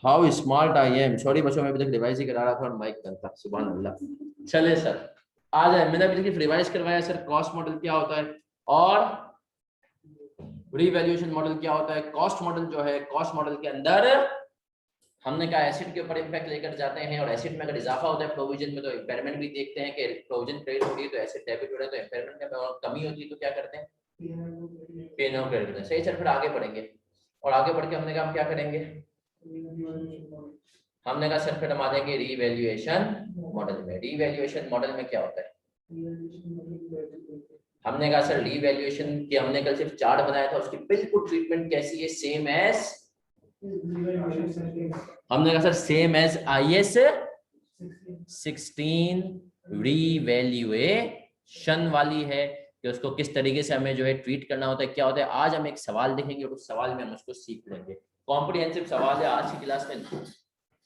How smart I am. Sorry बच्चों, मैं अभी तक रिवाइज ही करा रहा था और माइक बंद था। सुभान अल्लाह। चले सर, आ जाए। मैंने अभी तक रिवाइज करवाया सर, कॉस्ट मॉडल क्या होता है और रीवैल्यूएशन मॉडल क्या होता है। कॉस्ट मॉडल जो है, कॉस्ट मॉडल के अंदर हमने कहा एसिड के ऊपर इम्पैक्ट लेकर जाते हैं, और एसिड में अगर इजाफा होता है प्रोविजन में तो इम्पेयरमेंट भी देखते हैं कि प्रोविजन क्रेडिट हो रही है तो एसिड डेबिट हो रहा है, तो इम्पेयरमेंट में कमी होती है तो क्या करते हैं, P&L क्रेडिट करते हैं। सही सर, फिर आगे बढ़ेंगे और आगे बढ़ के हमने कहा हम क्या करेंगे, हमने कहा सर फिर हम आ जाएंगे रीवैल्यूएशन मॉडल में। रीवैल्यूएशन मॉडल में क्या होता है, हमने कहा सर रीवैल्यूएशन की हमने कल सिर्फ चार्ट बनाया था, उसकी बिल्कुल ट्रीटमेंट कैसी है, सेम एज, हमने कहा sir same age IS 16 revaluation वाली है कि उसको किस तरीके से हमें जो है ट्रीट करना होता है, क्या होता है। आज हम एक सवाल देखेंगे और उस सवाल में हम उसको सीख लेंगे। कॉम्प्रिहेंसिव सवाल है आज की क्लास में।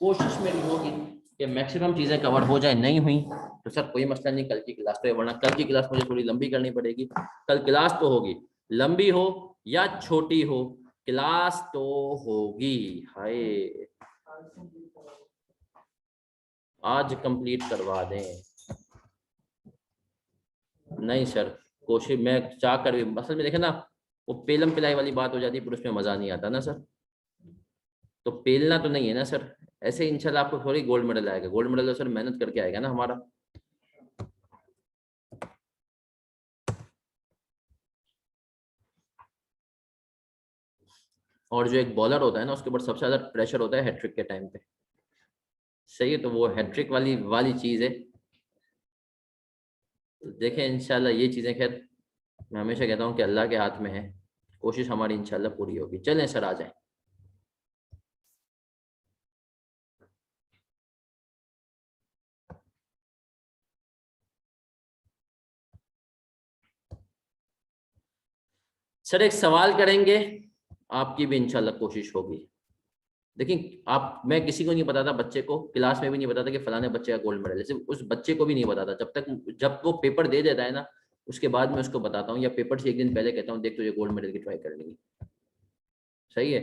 कोशिश मेरी होगी कि मैक्सिमम चीजें कवर हो जाए, नहीं हुई तो सर कोई मसला नहीं, कल की क्लास पे, वरना कल की क्लास मुझे थोड़ी लंबी करनी पड़ेगी। कल क्लास तो होगी, लंबी हो या छोटी हो क्लास तो होगी। हाय, आज कंप्लीट करवा दें। नहीं सर, कोशिश मैं चाह कर भी, असल में देखे ना, वो पेलम पिलाई वाली बात हो जाती है, फिर उसमें मजा नहीं आता ना सर। तो पेलना तो नहीं है ना सर, ऐसे इंशाल्लाह आपको थोड़ी गोल्ड मेडल आएगा। गोल्ड मेडल तो सर मेहनत करके आएगा ना हमारा। और जो एक बॉलर होता है ना, उसके ऊपर सबसे ज्यादा प्रेशर होता है हैट्रिक के टाइम पे। सही है, तो वो हैट्रिक वाली वाली चीज है। तो देखें इंशाल्लाह ये चीजें, खैर मैं हमेशा कहता हूँ कि अल्लाह के हाथ में है, कोशिश हमारी इंशाल्लाह पूरी होगी। चलें सर, आ जाए। सर एक सवाल करेंगे, आपकी भी इंशाल्लाह कोशिश होगी। देखिए आप, मैं किसी को नहीं बताता, बच्चे को क्लास में भी नहीं बताता कि फलाने बच्चे का गोल्ड मेडल है, सिर्फ उस बच्चे को भी नहीं बताता जब वो पेपर दे देता है ना, उसके बाद मैं उसको बताता हूँ, या पेपर से एक दिन पहले कहता हूँ देख तुझे गोल्ड मेडल की ट्राई करनी है। सही है।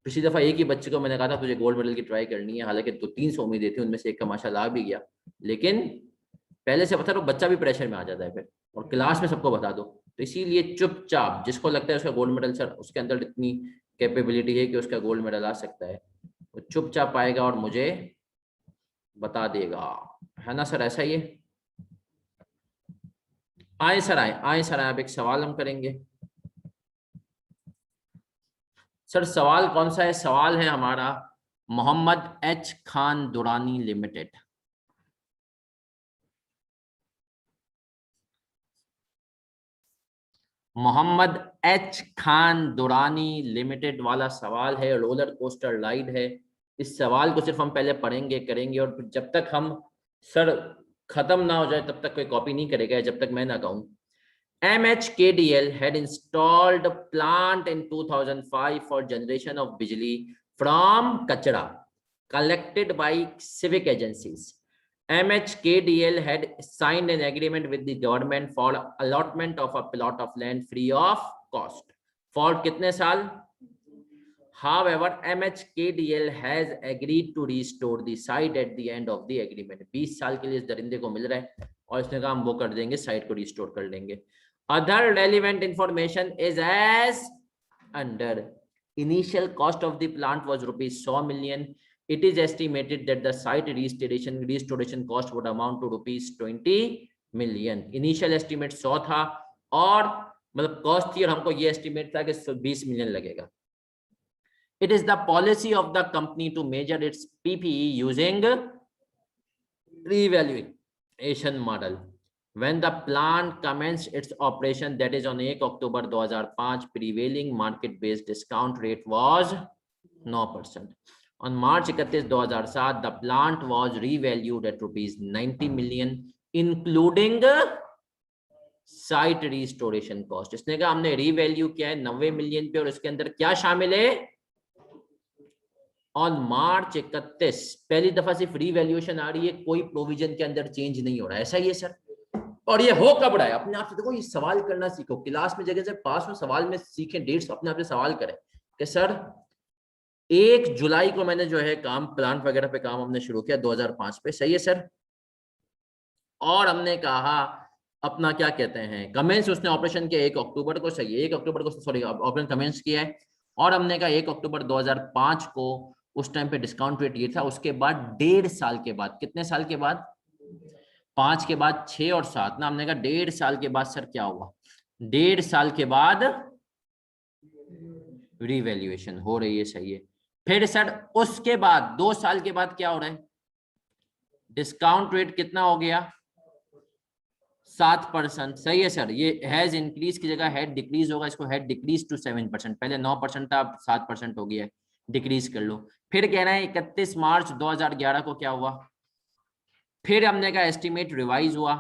पिछली दफा एक ही बच्चे को मैंने कहा था तुझे गोल्ड मेडल की ट्राई करनी है, हालांकि 200-300 उम्मीदें थी, उनमें से एक का माशाल्लाह आ भी गया, लेकिन पहले से पता, तो बच्चा भी प्रेशर में आ जाता है फिर, और क्लास में सबको बता दो। तो इसीलिए चुपचाप, जिसको लगता है उसका गोल्ड मेडल सर, उसके अंदर इतनी कैपेबिलिटी है कि उसका गोल्ड मेडल आ सकता है, वो चुपचाप आएगा और मुझे बता देगा। है ना सर, ऐसा ही है। आए सर, आए आए सर आए, अब एक सवाल हम करेंगे। सर सवाल कौन सा है, सवाल है हमारा Mohammed H Khan Durrani limited. Mohammed H Khan Durrani limited वाला सवाल है, रोलर कोस्टर राइड है। इस सवाल को सिर्फ हम पहले पढ़ेंगे करेंगे, और फिर जब तक हम सर खत्म ना हो जाए तब तक कोई कॉपी नहीं करेगा, जब तक मैं ना कहूं। MHKDL had installed a plant in 2005 for generation of bijli from kachra collected by civic agencies. MHKDL had signed an agreement with the government for allotment of a plot of land free of cost. For कितने साल? However, MHKDL has agreed to restore the site at the end of the agreement. 20 साल के लिए इस दरिंदे को मिल रहा है और इसने कहा हम वो कर देंगे, साइट को रिस्टोर कर लेंगे। Other relevant information is as under. Initial cost of the plant was rupees 100 million. It is estimated that the site restoration cost would amount to rupees 20 million. Initial estimate 100 था और मतलब cost थी, और हमको ये estimate था कि 20 million लगेगा। It is the policy of the company to measure its PPE using revaluation model. When the plant commenced its operation, that is on 1 October 2005, prevailing market-based discount rate was 9%. On March 31, 2007, the plant was revalued at rupees 90 million, including site restoration cost. इसने कहा हमने revalue किया है 90 million पे, और इसके अंदर क्या शामिल है, ऑन मार्च 31 पहली दफा सिर्फ रीवैल्यूएशन आ रही है, कोई प्रोविजन के अंदर चेंज नहीं हो रहा है। ऐसा ही है सर। और ये हो कब रहा है, अपने आप से देखो, ये सवाल करना सीखो, क्लास में जगह से पास में सवाल में सीखें, डेट्स अपने आप से सवाल करें कि सर 1 जुलाई को मैंने जो है काम प्लांट वगैरह पे काम हमने शुरू किया 2005 पे, सही है सर। और हमने कहा अपना क्या कहते हैं कमेंस उसने ऑपरेशन किया 1 अक्टूबर को, सही है 1 अक्टूबर को सॉरी ऑपरेशन कमेंस किया है। और हमने कहा 1 अक्टूबर 2005 को उस टाइम पे डिस्काउंट रेट ये था। उसके बाद 1.5 साल के बाद, कितने साल के बाद, 5 के बाद 6 और 7 ना, हमने कहा 1.5 साल के बाद सर क्या हुआ, 1.5 साल के बाद रिवैल्यूएशन हो रही है, सही है। फिर सर उसके बाद 2 साल के बाद क्या हो रहा है, डिस्काउंट रेट कितना हो गया 7%, सही है सर। ये हैज इंक्रीज की जगह हैड डिक्रीज होगा, इसको हैड डिक्रीज टू 7%, पहले 9% था अब 7% हो गया है, डिक्रीज कर लो। फिर कह रहे हैं 31 मार्च 2011 को क्या हुआ, फिर हमने कहा एस्टिमेट रिवाइज हुआ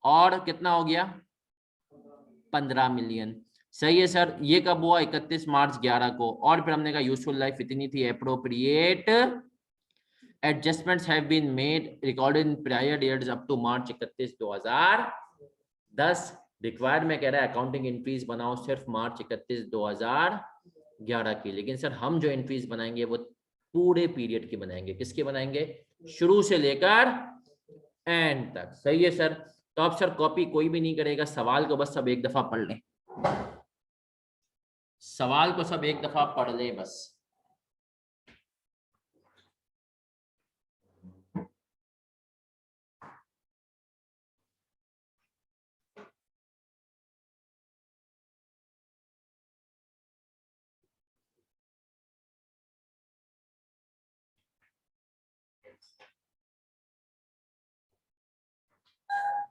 और कितना हो गया 15 मिलियन, सही है सर। ये कब हुआ 31 मार्च 11 को। और फिर हमने कहा यूजफुल लाइफ इतनी थी, appropriate adjustments have been made recorded in prior years up to March 31 2010। Required में कह रहा है अकाउंटिंग एंट्रीज बनाओ सिर्फ मार्च 31 2011 की, लेकिन सर हम जो एंट्रीज बनाएंगे वो पूरे पीरियड की बनाएंगे, किसके बनाएंगे, शुरू से लेकर एंड तक, सही है सर। तो अब सर कॉपी कोई भी नहीं करेगा, सवाल को बस सब एक दफा पढ़ लें, सवाल को सब एक दफा पढ़ ले बस।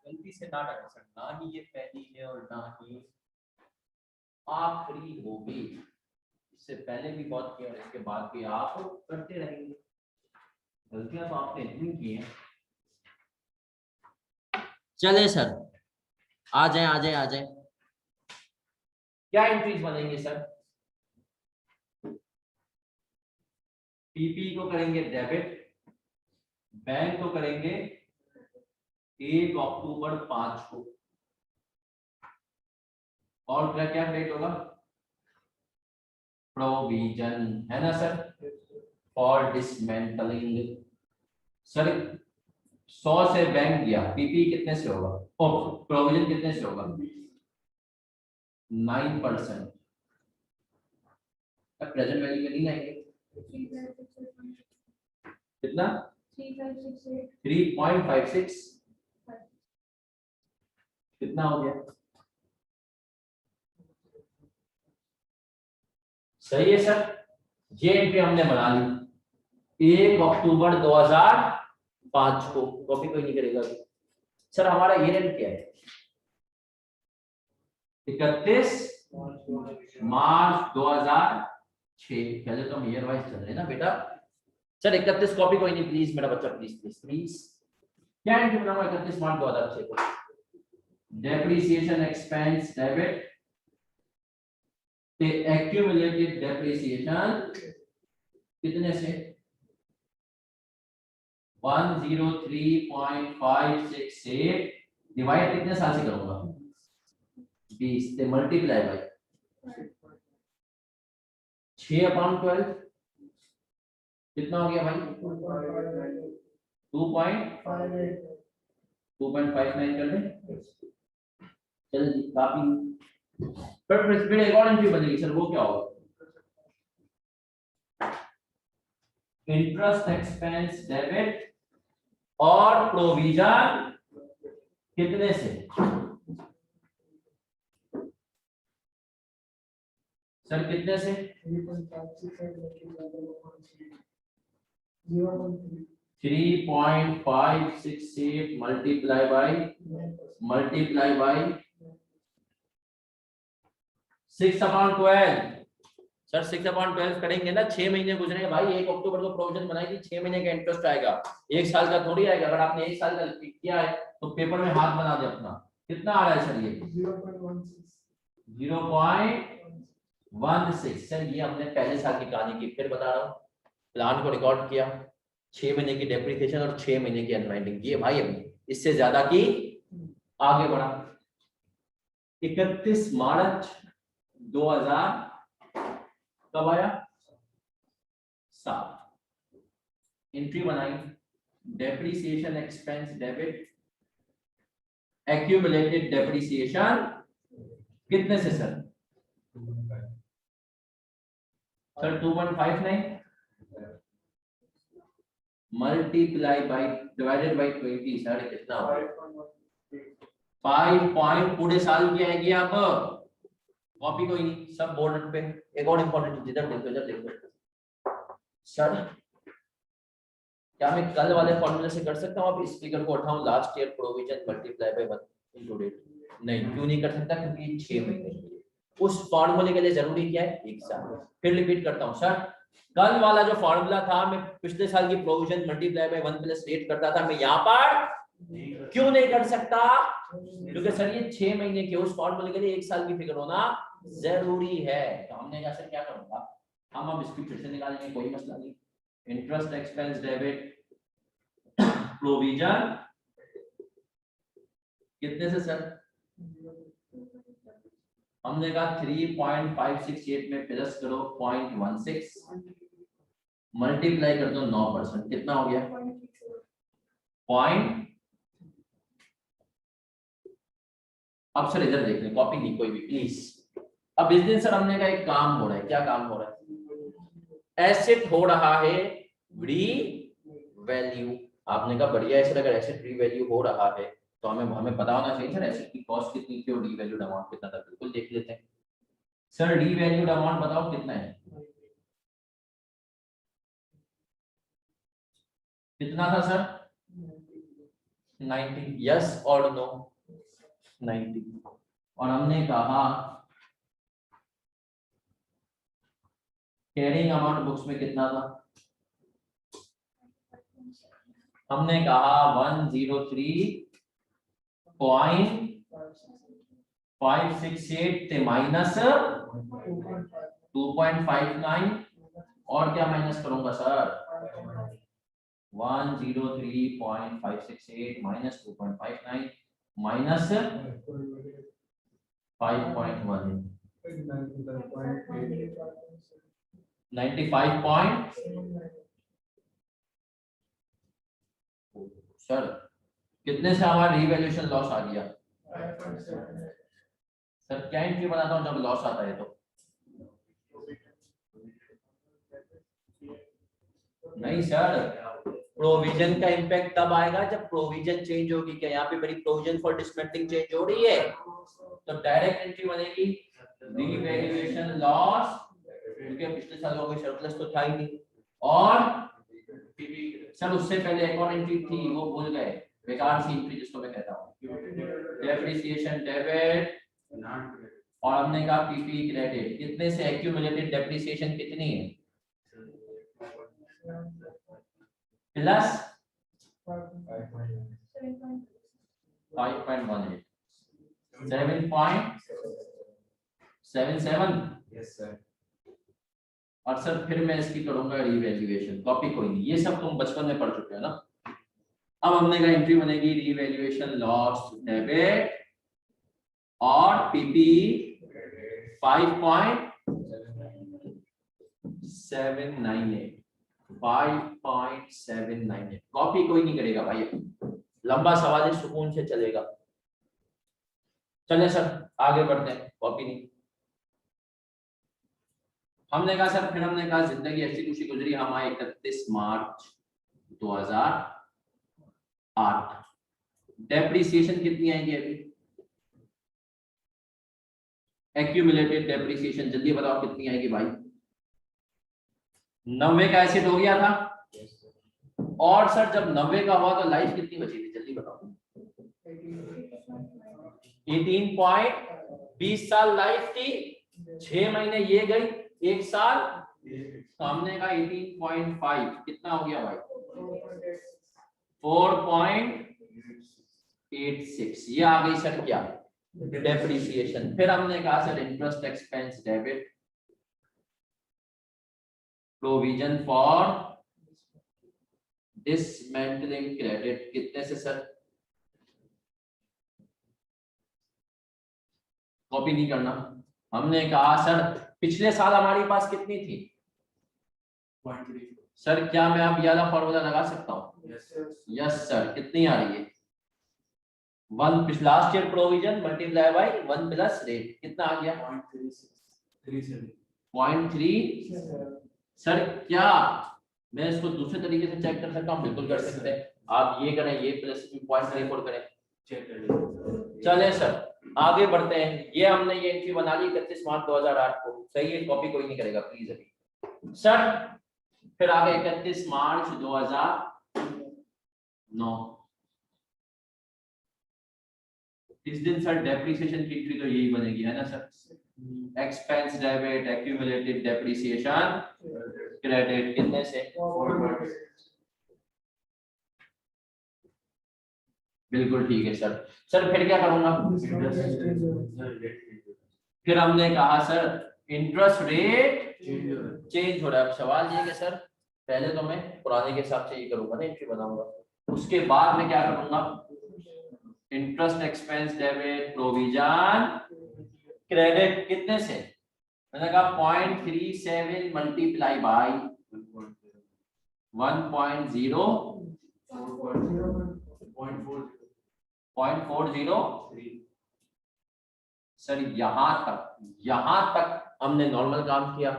गलती से ना डाल सर, ना ही ये पहली है और ना ही आखिरी होगी। इससे पहले भी बहुत किया और इसके बाद भी आप करते रहेंगे, गलतियां तो आपने इतनी की हैं। चले सर आ जाए आ जाए आ जाए, क्या एंट्रीज बनेंगे सर, पीपी को करेंगे डेबिट, बैंक को करेंगे 1 अक्टूबर 5 को, और क्या क्या डेट होगा, प्रोविजन है ना सर, फॉर डिसमेंटलिंग। सर 100 से बैंक दिया, पीपी कितने से होगा, प्रोविजन कितने से होगा 9%, प्रेजेंट वैल्यू में नहीं आएंगे, कितना 3.56, कितना हो गया, सही है सर। ये एंट्री हमने बना ली 1 अक्टूबर 2005 को, कॉपी कोई नहीं करेगा सर। हमारा ईयर एंड क्या है 31 मार्च 2006, पहले तो हम ईयर वाइज चल रहे हैं ना बेटा। सर 31 कॉपी कोई नहीं प्लीज, मेरा बच्चा प्लीज प्लीज प्लीज। क्या एंट्री बनाऊंगा 31 मार्च 2006 को, depreciation expense debit, accumulated depreciation कितने से 103.568 डिवाइड कितने साल से करूंगा 20 से मल्टीप्लाई बाय 6/12 कितना हो गया भाई 2.59 कर दें। चल काफी, फिर एक और एंट्री बनेगी सर, वो क्या होगा इंटरेस्ट एक्सपेंस डेबिट और प्रोविजन कितने से सर, कितने से 3.568 मल्टीप्लाई बाय 6/12 सर 6/12 करेंगे ना, 6 महीने गुजरे भाई, 1 अक्टूबर को प्रोविजन बनाई थी, 6 महीने का इंटरेस्ट आएगा, 1 साल का थोड़ी आएगा। अगर आपने 1 साल का किया है तो पेपर में हाथ बना दे अपना, कितना आ रहा है सर ये 0.16 सर। ये हमने पहले साल की कहानी की, फिर बता रहा हूँ, प्लान को रिकॉर्ड किया, 6 महीने की डेप्रिसिएशन और 6 महीने की अनवाइंडिंग की है भाई, अभी इससे ज्यादा की आगे बढ़ा 31 मार्च 2000 कब आया 7 एंट्री बनाई, depreciation expense debit, accumulated depreciation कितने से सर? सर 2.5 नहीं, multiply by divided by 20 sir कितना हो? 5 पॉइंट पूरे साल की आएगी। आप कॉपी कोई नहीं, सब बोर्ड पे। एक और इंपॉर्टेंट चीज, इधर देखो सर, क्या मैं कल वाले फॉर्मूले से कर सकता हूँ? आप इस फिगर को उठाऊं, last year provision multiply by 1 into date? नहीं, क्यों नहीं कर सकता? क्योंकि 6 महीने उस फॉर्मूले के लिए जरूरी क्या है? 1 साल। फिर रिपीट करता हूँ सर, कल वाला जो फॉर्मूला था, मैं पिछले साल की provision multiply by 1 plus rate करता था, मैं यहाँ पर क्यों नहीं कर सकता? क्योंकि सर ये 6 महीने के उस फॉर्मूले के लिए 1 साल की फिगर होना जरूरी है। तो हमने कहा सर क्या करूंगा, हम अब इसकी फिर से निकालेंगे, कोई मसला नहीं। इंटरेस्ट एक्सपेंस डेबिट प्रोविजन कितने से सर? हमने कहा 3.568 में प्लस करो 0.16, मल्टीप्लाई कर दो 9%, कितना हो गया? पॉइंट। अब सर इधर देख लें, कॉपी नहीं कोई भी प्लीज। अब इस दिन सर हमने कहा एक काम हो रहा है, क्या काम हो रहा है? एसेट हो रहा है री वैल्यू। आपने कहा बढ़िया है सर, अगर एसेट री वैल्यू हो रहा है तो हमें पता होना चाहिए सर एसेट की कॉस्ट कितनी थी और री वैल्यूड अमाउंट कितना था। बिल्कुल देख लेते हैं सर, री वैल्यूड अमाउंट बताओ कितना है? कितना था सर? 90, यस और नो? 90। और हमने कहा कैरिंग अमाउंट बुक्स में कितना था? हमने कहा 103.568 थे माइनस 2.59, और क्या माइनस करूंगा सर? 103.568 माइनस 2.59 माइनस 5.1, 95 सर कितने से हमारा रीवैल्यूएशन लॉस आ गया? सर क्या एंट्री बनाता हूं जब लॉस आता है? तो नहीं सर, प्रोविजन का इंपैक्ट तब आएगा जब प्रोविजन चेंज होगी। क्या यहाँ पे मेरी प्रोविजन फॉर डिसमेंटलिंग चेंज हो रही है? तो डायरेक्ट एंट्री बनेगी रीवैल्यूएशन लॉस, क्योंकि पिछले साल का कोई सरप्लस तो था ही नहीं। और सर उससे पहले एक और एंट्री थी, वो भूल गए, बेकार सी एंट्री जिसको मैं कहता हूँ डेप्रिसिएशन डेबिट, और हमने कहा पीपी क्रेडिट। कितने से एक्यूमुलेटेड डेप्रिसिएशन कितनी है? प्लस 5.18, 7.77। Yes sir. और सर फिर मैं इसकी करूंगा रीवैल्यूएशन, कॉपी कोई नहीं, ये सब तुम बचपन में पढ़ चुके हो ना। अब हमने कहा एंट्री बनेगी रीवैल्यूएशन लॉस डेबिट और पीपी 5.798, कॉपी कोई नहीं करेगा भाई, लंबा सवाल है, सुकून से चलेगा। चले सर आगे बढ़ते हैं, कॉपी नहीं। हमने कहा सर, फिर हमने कहा जिंदगी ऐसी खुशी गुजरी, हम आए 31 मार्च 2008। डेप्रिसिएशन कितनी आएगी अभी? एक्यूमुलेटेड डेप्रिसिएशन जल्दी बताओ कितनी आएगी भाई? 90 का एसेट हो गया था। और सर जब 90 का हुआ तो लाइफ कितनी बची थी? जल्दी बताओ। 18.20 साल लाइफ थी, 6 महीने ये गई, 1 साल। तो हमने कहा 18.5 कितना हो गया भाई? 4.86। ये आ गई सर क्या? डेप्रिसिएशन। फिर हमने कहा sir interest expense debit provision for dismantling credit, कितने से सर? कॉपी नहीं करना। हमने कहा सर पिछले साल हमारे पास कितनी थी? सर क्या मैं अब ये वाला फॉर्मूला लगा सकता हूँ? Yes sir. कितनी आ रही है? 1 last year provision multiply by 1 plus rate, कितना आ गया? 0.3। सर क्या मैं इसको दूसरे तरीके से चेक कर सकता हूँ? बिल्कुल कर सकते हैं। आप ये करें, ये प्लस 0.34 करें, चले सर आगे बढ़ते हैं। ये हमने ये एंट्री बना ली 31 मार्च 2008 को, सही है, कॉपी कोई नहीं करेगा प्लीज अभी। सर फिर आगे 31 मार्च 2009, इस दिन सर डेप्रिसिएशन की एंट्री तो यही बनेगी, है ना sir? Expense debit, accumulated depreciation credit, कितने से? बिल्कुल ठीक है सर। सर फिर क्या करूंगा? फिर हमने कहा सर इंटरेस्ट रेट चेंज हो रहा है। अब सवाल ये कि सर पहले तो मैं पुराने के हिसाब से ये करूंगा ना, एंट्री बनाऊंगा, उसके बाद मैं क्या करूंगा? Interest expense debit provision credit, कितने से? मैंने कहा 0.37 मल्टीप्लाई बाई 0.40 सर यहां तक हमने नॉर्मल काम किया,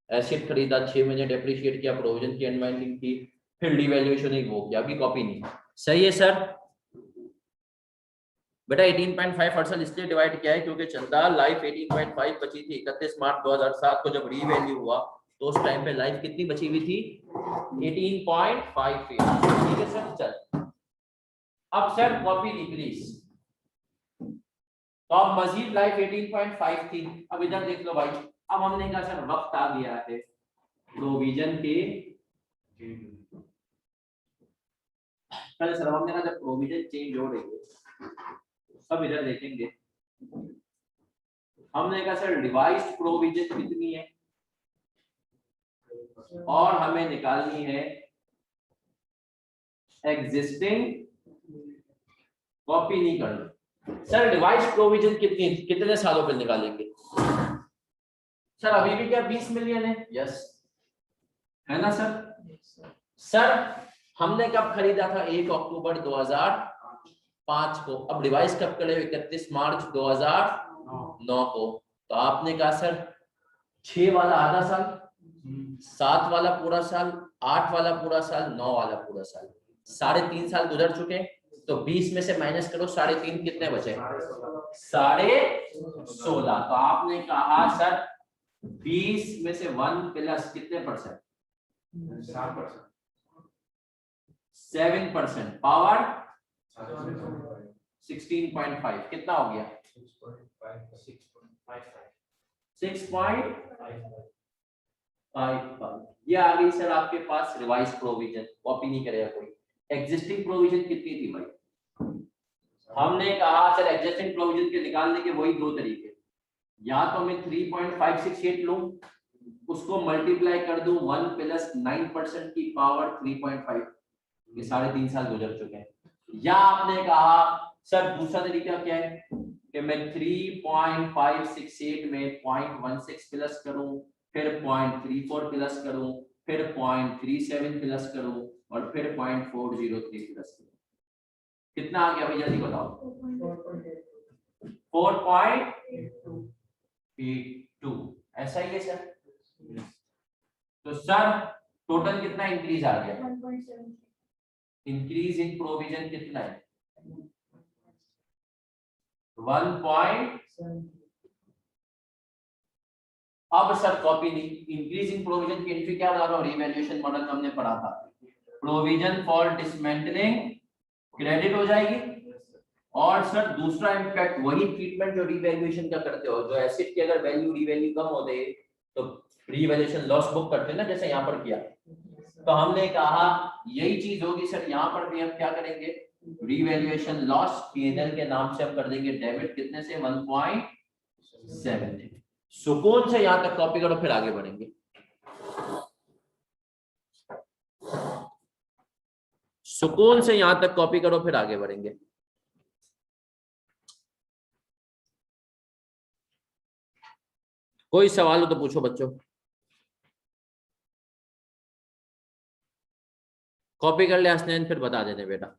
एसेट खरीदा, 6 महीने डेप्रिशिएट किया, प्रोविजन की अनवाइंडिंग की, फिर डिवैल्यूएशन ही वो किया, अभी कॉपी नहीं। सही है सर? बेटा 18.5% इसलिए डिवाइड किया है क्योंकि चंदा लाइफ 18.5 बची थी 31 मार्च 2007 को, जब रीवैल्यू हुआ तो उस टाइम पे लाइफ कितनी बची हुई थी? 18.5। ठीक है सर। चल अब सर कॉपी दी प्लीज। तो अब मजीद लाइफ 18.5 थी। अब इधर देख लो भाई, अब हमने कहा सर वक्त आ गया है प्रोविजन के, पहले सर हमने कहा जब प्रोविजन चेंज हो रही है, सब इधर देखेंगे। हमने कहा सर रिवाइज्ड प्रोविजन कितनी है और हमें निकालनी है एग्जिस्टिंग, कॉपी नहीं करनी। सर रिवाइज्ड प्रोविजन कितनी, कितने सालों पे निकालेंगे? सर अभी भी क्या 20 मिलियन है? यस है ना सर? सर हमने कब खरीदा था? 1 अक्टूबर 2005 को। अब रिवाइज कब करे? 31 मार्च 2009 को। तो आपने कहा सर 6 वाला आधा साल, 7 वाला पूरा साल, 8 वाला पूरा साल, 9 वाला पूरा साल, 3.5 साल गुजर चुके। तो 20 में से माइनस करो, 3.5 कितने बचे? 16.5। तो आपने कहा सर 20 में से 1 प्लस कितने परसेंट? 7% पावर 16.5, कितना हो गया? 6.55। ये आ गई सर आपके पास रिवाइज प्रोविजन, कॉपी नहीं करेगा कोई। एग्जिस्टिंग प्रोविजन कितनी थी भाई? हमने कहा सर एग्जिस्टिंग प्रोविजन के निकालने के वही 2 तरीके, या तो मैं 3.568 लूं, उसको मल्टीप्लाई कर दूं 1 प्लस 9% की पावर 3.5, ये 3.5 साल गुजर चुके हैं। या आपने कहा सर दूसरा तरीका क्या है कि मैं 3.568 में 0.16 प्लस करूं, फिर 0.34 प्लस करूं, फिर 0.37 प्लस करूं और फिर 0.403 प्लस करूं। कितना आ गया भाई जल्दी बताओ? 4.82। ऐसा ही है सर? तो सर टोटल कितना इंक्रीज आ गया? इंक्रीज इन प्रोविजन कितना है? 1. अब सर कॉपी नहीं, इंक्रीज इन प्रोविजन की एंट्री क्या बना रहा हूं? रीवैल्यूएशन मॉडल हमने पढ़ा था, प्रोविजन फॉर डिसमेंटलिंग क्रेडिट हो जाएगी। और सर दूसरा इम्पैक्ट वही ट्रीटमेंट जो रीवैल्यूएशन का करते हो, जो एसेट की अगर वैल्यू रीवैल्यू कम होते तो रीवैल्यूएशन लॉस बुक करते हैं ना, जैसे यहाँ पर किया। तो हमने कहा यही चीज होगी सर यहाँ पर भी। हम क्या करेंगे? रीवैल्यूएशन लॉस पीएनएल के नाम से हम कर देंगे डेबिट, कितने से? 1.7। सुकून से यहाँ तक कॉपी करो, फिर आगे बढ़ेंगे। सुकून से यहाँ तक कॉपी करो, फिर आगे बढ़ेंगे। कोई सवाल हो तो पूछो बच्चों। कॉपी कर ले हसनैन, फिर बता देते बेटा।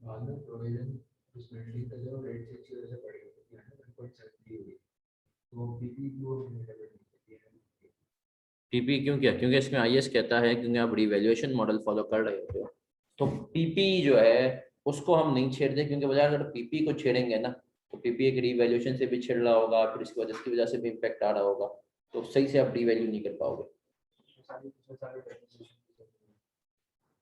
बाद में प्रोविजन उस बिल्डिंग का जो रेट चेक की वजह से बढ़ी होती है 1.7 हुई, तो पीपी क्यों हमने डेवलप नहीं किया? पीपी क्यों किया? क्योंकि इसमें आईएस कहता है क्योंकि आप रिवैल्यूएशन मॉडल फॉलो कर रहे होते हो, तो पीपी जो है उसको हम नहीं छेड़ते, क्योंकि बजाय अगर पीपी को छेड़ेंगे ना तो पीपी एक रिवैल्यूएशन से भी छिड़ रहा होगा, फिर इसकी वजह से भी इम्पैक्ट आ रहा होगा, तो सही से आप रिवैल्यू नहीं कर पाओगे।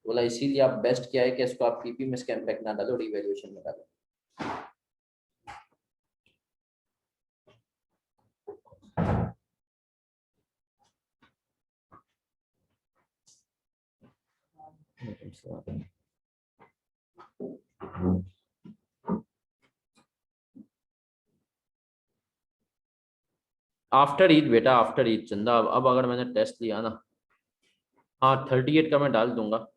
बोला इसीलिए आप बेस्ट क्या है कि इसको आप पीपी में इसका इम्पैक्ट ना डालो, रिवैल्यूएशन में डालो। आफ्टर ईद बेटा, आफ्टर ईद चंदा, अब अगर मैंने टेस्ट लिया ना, हाँ 38 का मैं डाल दूंगा।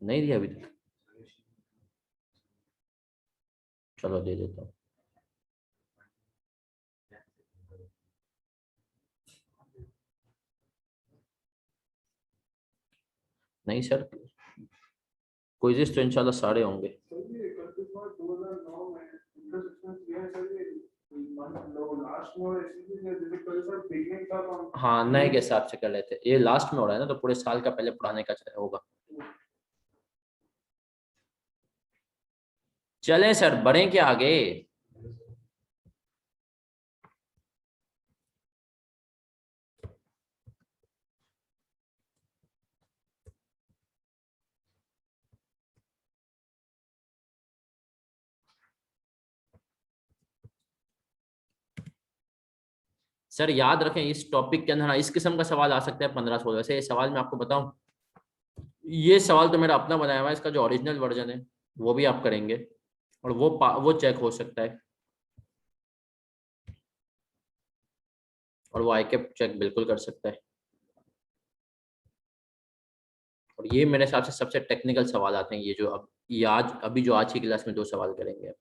नहीं दिया अभी तक? चलो दे देता हूँ। नहीं सर, क्विज़िस तो इंशाल्लाह सारे होंगे। हाँ नए के हिसाब से कर लेते, ये लास्ट में हो रहा है ना, तो पूरे साल का पहले पढ़ाने का होगा। चलें सर, बढ़ें क्या आगे? सर याद रखें इस टॉपिक के अंदर इस किस्म का सवाल आ सकता है 15-16। वैसे ये सवाल मैं आपको बताऊं, ये सवाल तो मेरा अपना बनाया हुआ है, इसका जो ओरिजिनल वर्जन है वो भी आप करेंगे, और वो चेक हो सकता है, और वो आई कैप चेक बिल्कुल कर सकता है। और ये मेरे हिसाब से सबसे टेक्निकल सवाल आते हैं, ये जो अब ये आज अभी जो आज की क्लास में 2 सवाल करेंगे।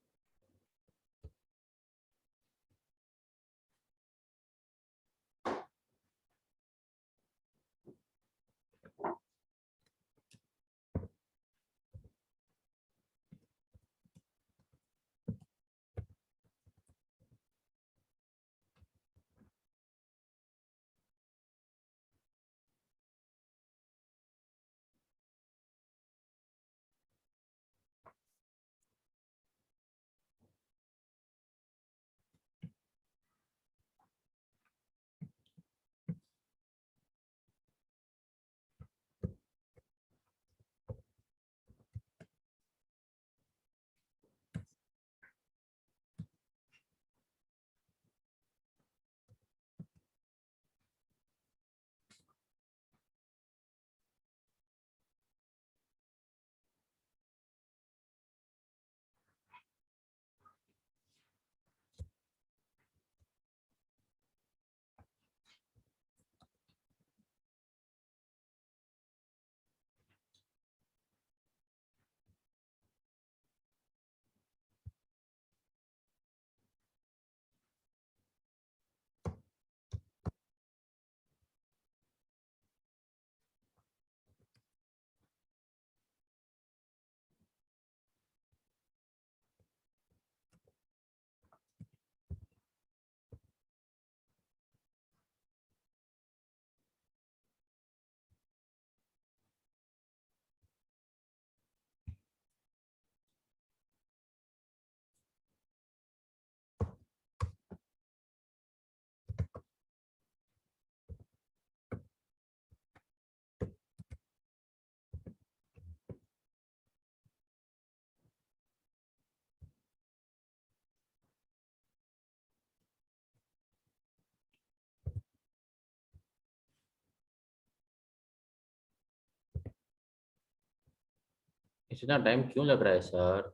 इतना टाइम क्यों लग रहा है सर?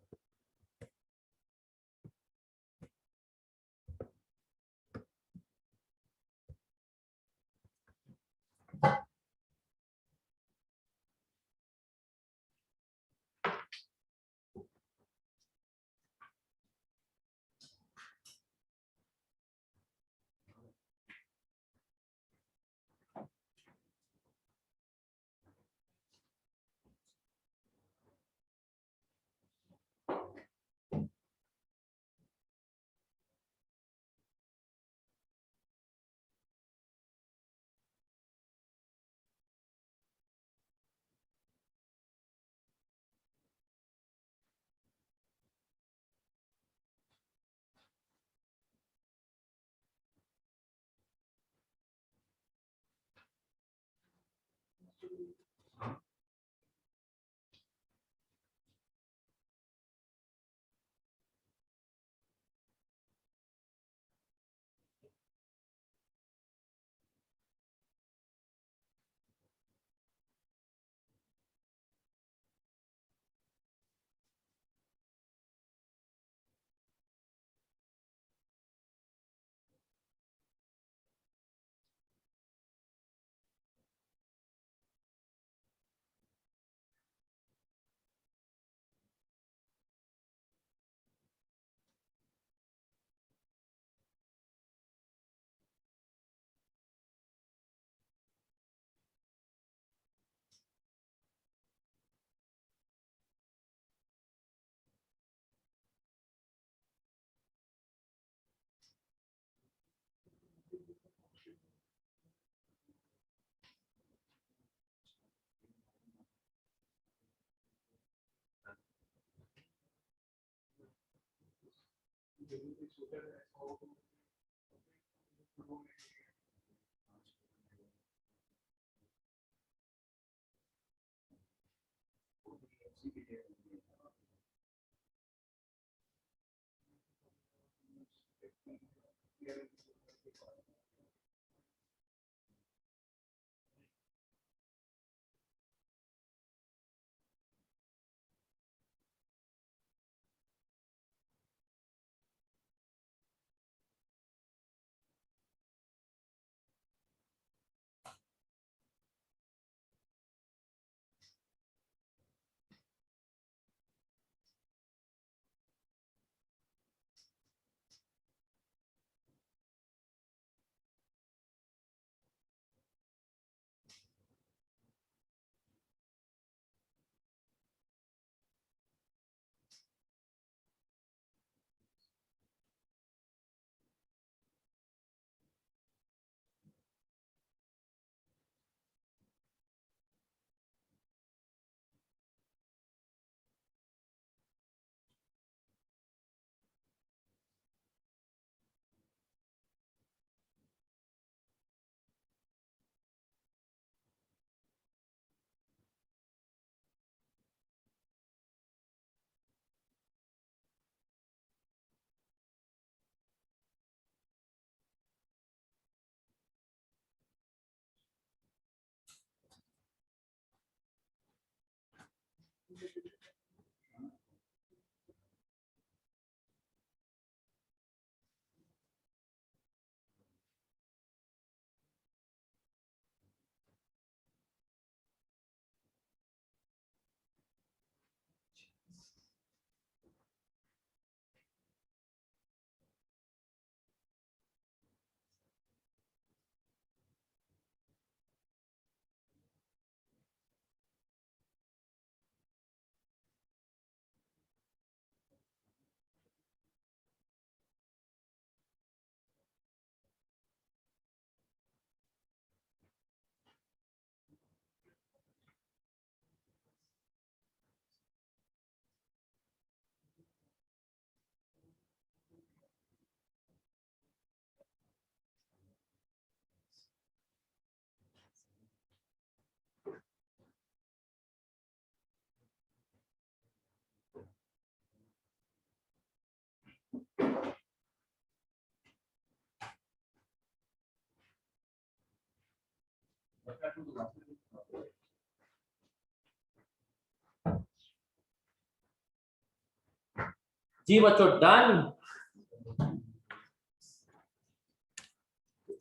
जी बच्चों, डन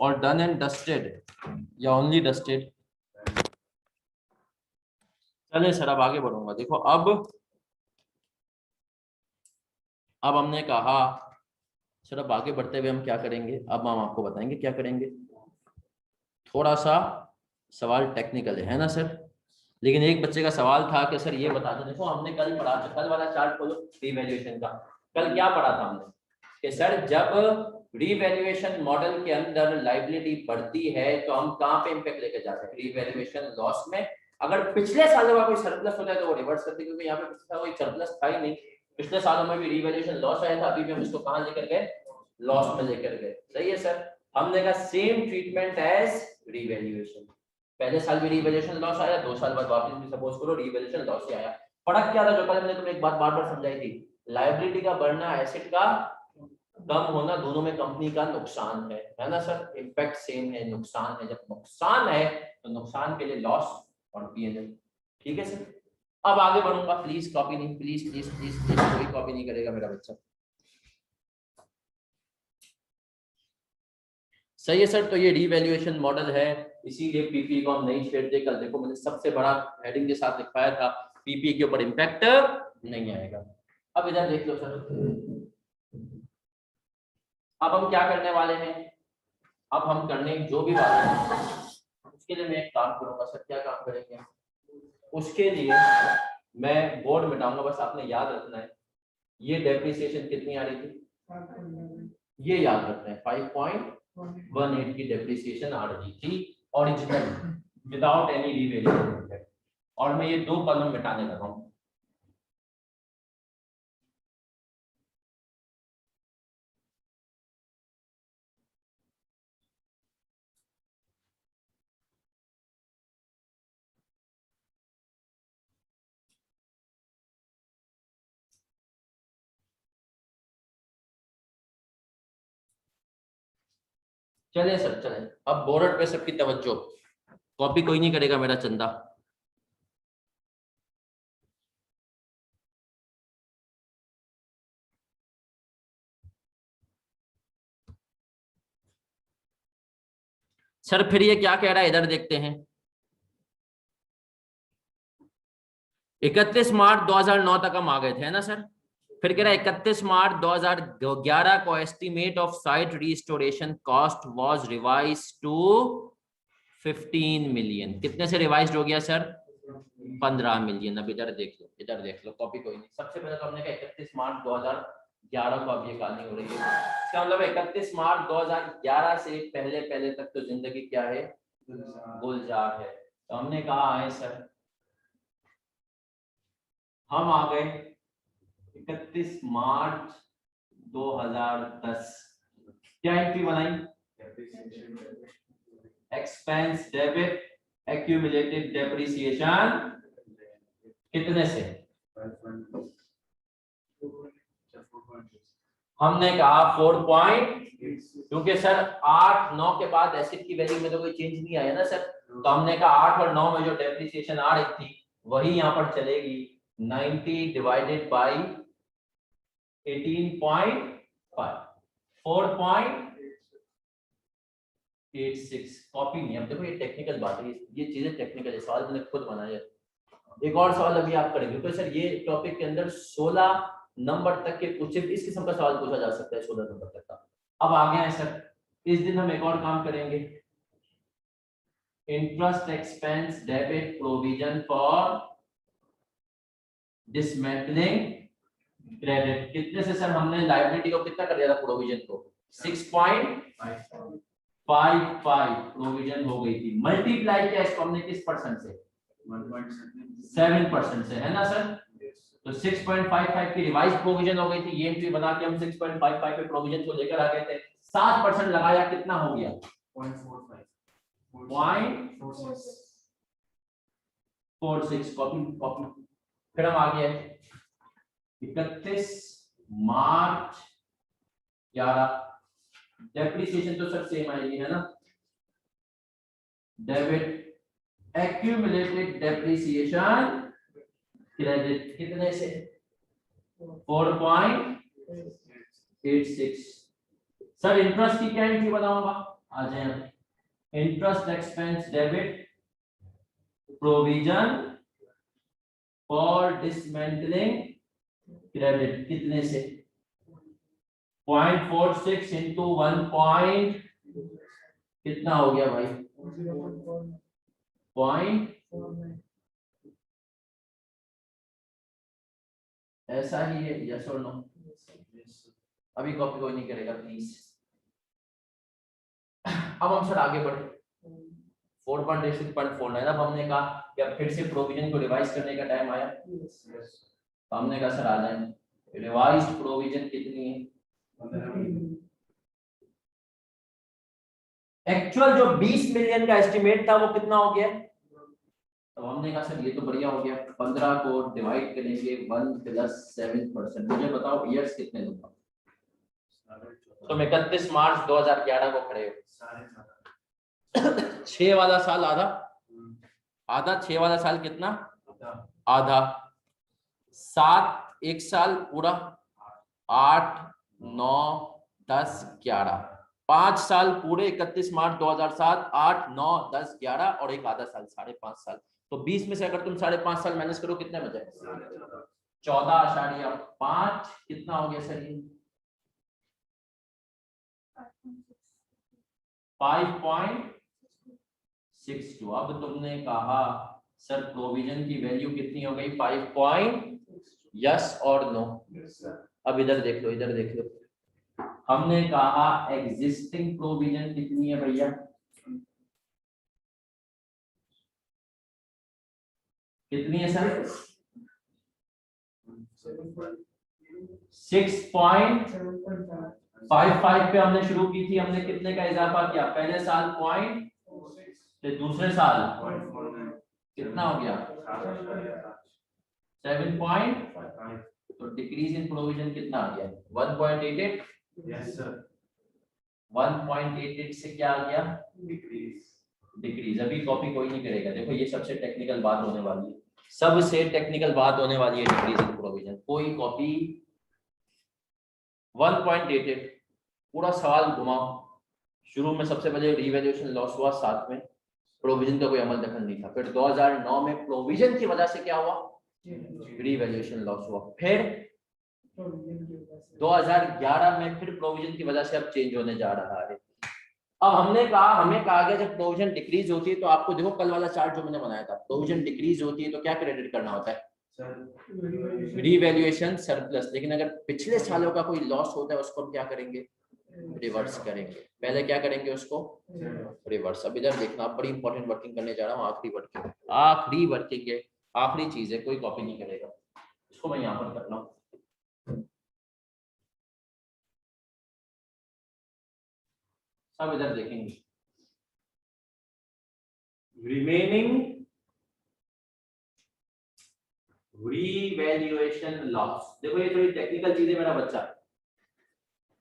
और डन एंड डस्टेड या ओनली डस्टेड? चले सर, अब आगे बढ़ूंगा। देखो अब हमने कहा सर, अब आगे बढ़ते हुए हम क्या करेंगे, अब हम आपको बताएंगे क्या करेंगे। थोड़ा सा सवाल टेक्निकल है ना सर, लेकिन एक बच्चे का सवाल था कि सर ये बता दो, देखो हमने कल पढ़ा था, कल वाला चार्ट खोलो रीवैल्यूएशन का। कल क्या पढ़ा था हमने कि सर जब रीवैल्यूएशन मॉडल के अंदर लायबिलिटी बढ़ती है तो हम कहाँ पे इम्पैक्ट लेके जाते हैं, रीवैल्यूएशन लॉस में। अगर पिछले सालों का कोई सरप्लस होता है तो वो रिवर्स करते, क्योंकि यहाँ पे पिछले कोई सरप्लस था ही नहीं। पिछले सालों में भी रीवैल्यूएशन लॉस आया था, अभी भी हम इसको कहाँ लेकर गए, लॉस में लेकर गए। सही है सर, हमने कहा सेम ट्रीटमेंट एज रीवैल्यूएशन। पहले साल भी रीवैल्यूएशन लॉस आया, 2 साल बाद वापस भी सपोज करो रीवैल्यूएशन लॉस ही आया। फर्क क्या था, जो पहले मैंने तुम्हें एक बात बार बार समझाई थी, लायबिलिटी का बढ़ना, एसेट का कम होना, दोनों में कंपनी का नुकसान है ना सर। इम्पैक्ट सेम है, नुकसान है। जब नुकसान है तो नुकसान के लिए लॉस और पीएनएल। ठीक है सर, अब आगे बढ़ूंगा। प्लीज कॉपी नहीं, प्लीज प्लीज प्लीज प्लीज, कोई कॉपी नहीं करेगा मेरा बच्चा। सही है सर, तो ये रीवैल्यूएशन मॉडल है, इसीलिए पीपी को हम नहीं छेड़ते। कल देखो मैंने सबसे बड़ा हेडिंग के साथ लिखवाया था, पीपी के ऊपर इम्पैक्ट नहीं आएगा। अब इधर देख लो सर, अब हम क्या करने वाले हैं, अब हम करने जो भी वाले हैं उसके लिए मैं एक काम करूंगा सर। क्या काम करेंगे, उसके लिए मैं बोर्ड मिटाऊंगा, बस आपने याद रखना है ये डेप्रिसिएशन कितनी आ रही थी, ये याद रखना है 5.18 की डेप्रिसिएशन आ रही थी ओरिजिनल, विदाउट एनी रीवैल्यूएशन। और मैं ये 2 कॉलम मिटाने लगा हूं। चले सर चले, अब बोर्ड पे सबकी तवज्जो, कॉपी कोई नहीं करेगा मेरा चंदा। सर फिर ये क्या कह रहा है, इधर देखते हैं। 31 मार्च 2009 तक हम आ गए थे ना सर। फिर कह रहा है 31 मार्च 2011 को estimate of site restoration cost was revise to 15 million. कितने से रिवाइज हो गया सर, 15 मिलियन। अब इधर देख लो, इधर देख लो, कॉपी कोई नहीं। सबसे पहले तो हमने कहा 31 मार्च 2011 को, अब ये कहानी हो रही है, इसका मतलब 31 मार्च 2011 से पहले पहले तक तो जिंदगी क्या है, गुलजार है। तो हमने कहा आए सर, हम आ गए 31 मार्च 2010, क्या एंट्री बनाई, एक्सपेंस डेबिट एक्यूमुलेटेड डेप्रिसिएशन कितने से, हमने कहा 4 क्योंकि सर 8-9 के बाद एसेट की वैल्यू में तो कोई चेंज नहीं आया ना सर। तो हमने कहा 8 और 9 में जो डेप्रिसिएशन आ रही थी वही यहाँ पर चलेगी, 90 डिवाइडेड बाई 18.5, 4.86। कॉपी नहीं। अब देखो ये टेक्निकल बात है, ये चीजें टेक्निकल है, सवाल मैंने खुद बनाया है। एक और सवाल अभी आप करेंगे तो सर ये टॉपिक के अंदर 16 नंबर तक के कुछ इस किस्म का सवाल पूछा जा सकता है, 16 नंबर तक का। अब आ गया है सर, इस दिन हम एक और काम करेंगे, interest expense debit provision for dismantling credit. कितने से सर, हमने लायबिलिटी को कितना कर दिया था, प्रोविजन को 6.55 प्रोविजन हो गई थी। मल्टीप्लाई किया इसको हमने किस परसेंट से, 7% से, है ना सर। तो 6.55 की रिवाइज प्रोविजन हो गई थी, ये एंट्री बना के हम 6.55 पे प्रोविजन को लेकर आ गए थे। 7% लगाया, कितना हो गया, 0.46। Copy copy. फिर हम आ गए 31 मार्च 11, डेप्रिसिएशन तो सर सेम आएगी है ना, डेबिट एक्यूमुलेटेड डेप्रिसिएशन क्रेडिट कितने से, 4.86 86। सर इंटरेस्ट की क्या एंट्री बनाऊंगा, आ जाए interest expense debit provision for dismantling credit, कितने से 0.46 इंटू 1 कितना हो गया भाई, पॉइंट ऐसा ही है, यस और नो। अभी कॉपी कोई नहीं करेगा प्लीज। अब हम सर आगे बढ़े 4.86.49। अब हमने कहा कि अब फिर से प्रोविजन को रिवाइज करने का टाइम आया। तो हमने कहा सर आ जाए रिवाइज्ड प्रोविजन कितनी है, एक्चुअल जो 20 मिलियन का एस्टिमेट था वो कितना हो गया। तो हमने कहा सर ये तो बढ़िया हो गया, 15 को डिवाइड करेंगे 1 + 7%। मुझे बताओ ईयर्स कितने दूंगा। तो 31 मार्च 2011 को खड़े हो 6 वाला साल आधा आधा, 6 वाला साल कितना आधा, 7 एक साल पूरा 8 9 10 11, 5 साल पूरे 31 मार्च 2007, 8 9 10 11 और एक आधा साल 5.5 साल। तो 20 में से अगर तुम 5.5 साल माइनस करो कितने बचे 14.5 कितना हो गया सर ये 5.62। अब तुमने कहा सर प्रोविजन की वैल्यू कितनी हो गई 5 यस और नो। अब इधर देख लो, इधर देख लो, हमने कहा एग्जिस्टिंग प्रोविजन कितनी है भैया, कितनी है सर 6.55 पे हमने शुरू की थी। हमने कितने का इजाफा किया, पहले साल पॉइंट, दूसरे साल कितना हो गया 7. तो डिक्रीज इन प्रोविजन कितना आ गया 1.88। यस सर 1.88 से क्या आ गया डिक्रीज। अभी कॉपी कोई नहीं करेगा, देखो ये सबसे टेक्निकल बात होने वाली है, सबसे टेक्निकल बात होने वाली है डिक्रीज इन प्रोविजन। कोई कॉपी 1.88 पूरा सवाल घुमाओ। शुरू में सबसे पहले रिवैल्यूएशन लॉस हुआ, साथ में प्रोविजन का कोई अमल दखल नहीं था। फिर 2009 में प्रोविजन की वजह से क्या हुआ रिवैल्यूएशन लॉस हुआ। फिर 2011 में फिर प्रोविजन की वजह से अब चेंज होने जा रहा है। अब हमें कहा गया जब प्रोविजन डिक्रीज होती है तो आपको देखो कल वाला चार्ट जो मैंने बनाया था, प्रोविजन डिक्रीज होती है तो क्या क्रेडिट करना होता है रिवैल्यूएशन सरप्लस। लेकिन अगर पिछले सालों का कोई लॉस होता है उसको हम क्या करेंगे रिवर्स करेंगे। पहले क्या करेंगे उसको रिवर्स। अब इधर देखना, आप बड़ी इंपॉर्टेंट वर्किंग करने जा रहा हूँ, आखिरी वर्किंग है, आखिरी चीज है, कोई कॉपी नहीं करेगा। इसको मैं यहाँ पर कर रहा हूँ। सब इधर देखेंगे रिमेनिंग रीवैल्यूएशन लॉस। देखो ये थोड़ी टेक्निकल चीज है मेरा बच्चा,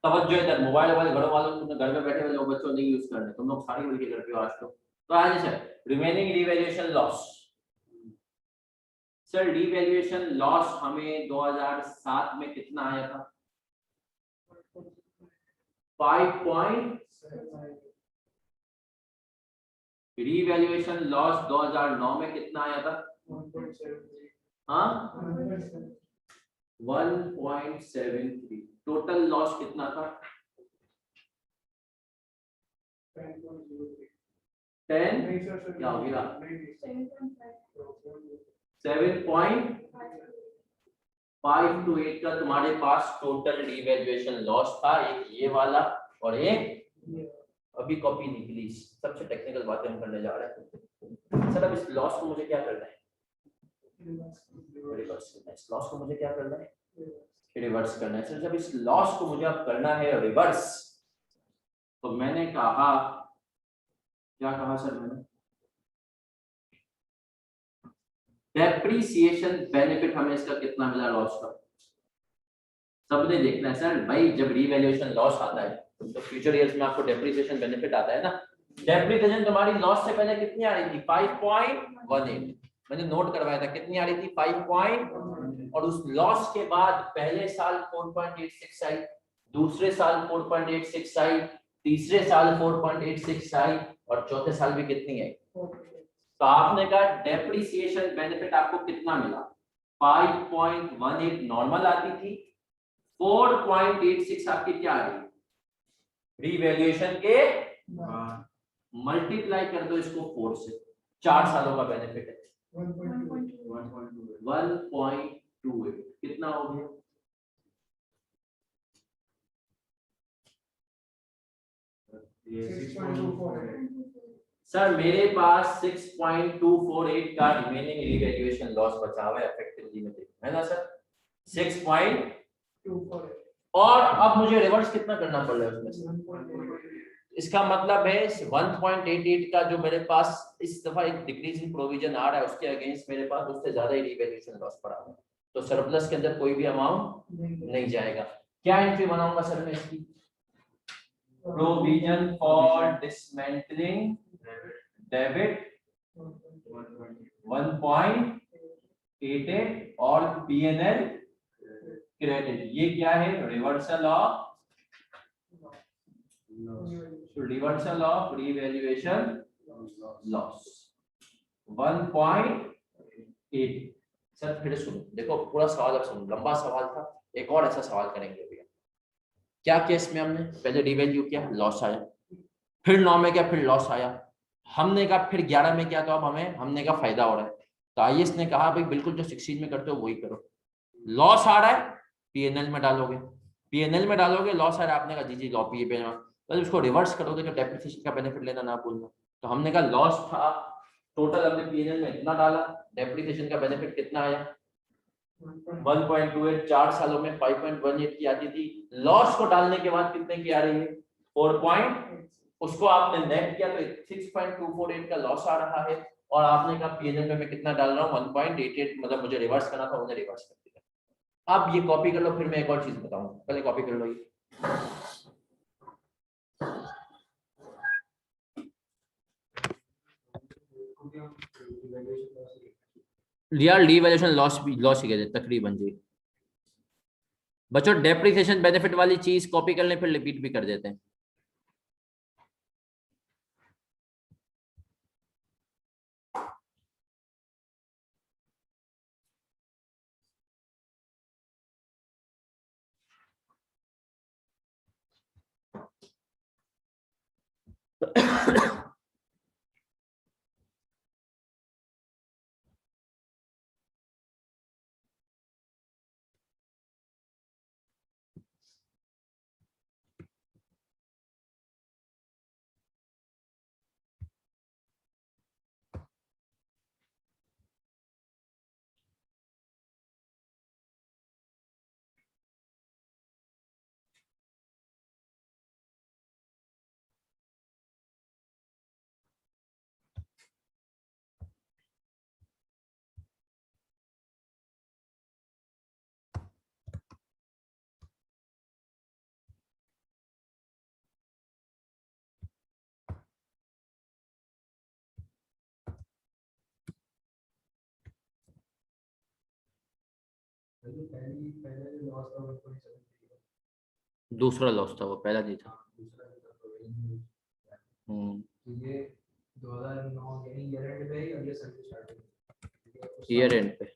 तवज्जो इधर। मोबाइल घरों वालों, तुमने घर में बैठे हुए लोग बच्चों नहीं यूज करने, तुम लोग सारी मिलकर करते हो आज तो आज sir remaining revaluation loss. Sir revaluation loss हमें 2007 में कितना आया था 5. रीवैल्यूएशन लॉस 2009 में कितना आया था 1.73। टोटल लॉस कितना था 10 क्या हो गया 7.528 का तुम्हारे पास टोटल रिवैल्यूएशन लॉस था। एक ये वाला और एक अभी कॉपी निकली। सबसे टेक्निकल बातें हम करने जा रहे हैं। सर अब इस लॉस को मुझे क्या करना है रिवर्स करना है। इस लॉस को मुझे क्या करना है रिवर्स करना है। सर जब इस लॉस को मुझे अब करना है रिवर्स, तो मैंने कहा क्या कहा सर मैंने डेप्रिसिएशन बेनिफिट हमें इसका कितना मिला लॉस का, सबने देखना है सर भाई। जब रीवैल्यूएशन लॉस आता है तो फ्यूचर ईयर्स में आपको डेप्रिसिएशन बेनिफिट आता है ना। डेप्रिसिएशन तुम्हारी लॉस से पहले कितनी आ रही थी 5.18, मैंने नोट करवाया था कितनी आ रही थी 5. और उस लॉस के बाद पहले साल 4.86 आई, दूसरे साल 4.86 आई, तीसरे साल 4.86 आई, और चौथे साल भी कितनी आई? तो आपने कहा डेप्रिसिएशन बेनिफिट आपको कितना मिला? 5.18 नॉर्मल आती थी, 4.86 आपकी क्या आ रही? रीवैल्यूएशन के मल्टीप्लाई कर दो इसको 4 से, 4 सालों का बेनिफिट है 1.28 कितना हो गया? सर मेरे पास 6.248 का रिमेनिंग रिवैल्यूएशन लॉस बचा हुआ है इफेक्टिवली में, है ना सर? 6.248 और अब मुझे रिवर्स कितना करना पड़ रहा है उसमें? इसका मतलब है 1.88 का जो मेरे पास इस दफा एक डिक्रीजिंग प्रोविजन आ रहा है उसके अगेंस्ट मेरे पास उससे ज्यादा ही रिवैल्यूएशन लॉस पड़ा हुआ है, तो सरप्लस के अंदर कोई भी अमाउंट नहीं जाएगा। क्या एंट्री बनाऊंगा सर मैं इसकी? प्रोविजन फॉर डिसमेंटलिंग डेबिट 1.88 और पीएनएल क्रेडिट, ये क्या है? Reversal of revaluation loss 1.8। Sir फिर सुनो, देखो पूरा सवाल अब सुनो, लंबा सवाल था, एक और ऐसा सवाल करेंगे भैया। क्या केस में हमने पहले रिवैल्यू किया, लॉस आया, फिर 9 में क्या, फिर लॉस आया, हमने कहा फिर 11 में क्या, तो अब हमने कहा फायदा हो रहा है, तो आईएएस ने कहा भाई बिल्कुल जो 16 में करते हो वही करो, लॉस आ रहा है पीएनएल में डालोगे, पीएनएल में डालोगे, लॉस आ रहा है, आपने कहा जी जी लॉ पी पे, तो उसको रिवर्स करोगे तो डेप्रिसिएशन का बेनिफिट लेना ना भूलना। तो हमने कहा लॉस था, टोटल हमने पीएनएल में इतना डाला, डेप्रिसिएशन का बेनिफिट कितना आया? 1.28, 4 सालों में 5.18 की आती थी, लॉस को डालने के बाद कितने की आ रही है? 4. उसको आपने नेट किया तो 6.248 का लॉस आ रहा है, और आपने कहा पीएनएल में मैं कितना डाल रहा हूँ? 1.88, मतलब मुझे रिवर्स करना था, उन्हें रिवर्स कर दिया। अब ये कॉपी कर लो, फिर मैं एक और चीज बताऊंगा, पहले कॉपी कर लो ये। यार रीवैल्यूएशन लॉस भी लॉस ही कहते हैं तकरीबन जी। बच्चों डेप्रिसिएशन बेनिफिट वाली चीज कॉपी कर लें, फिर रिपीट भी कर देते हैं। दूसरा लॉस था वो, पहला नहीं था। ये 2009 यानी ईयर एंड पे और ये सर्विस स्टार्ट ईयर एंड पे।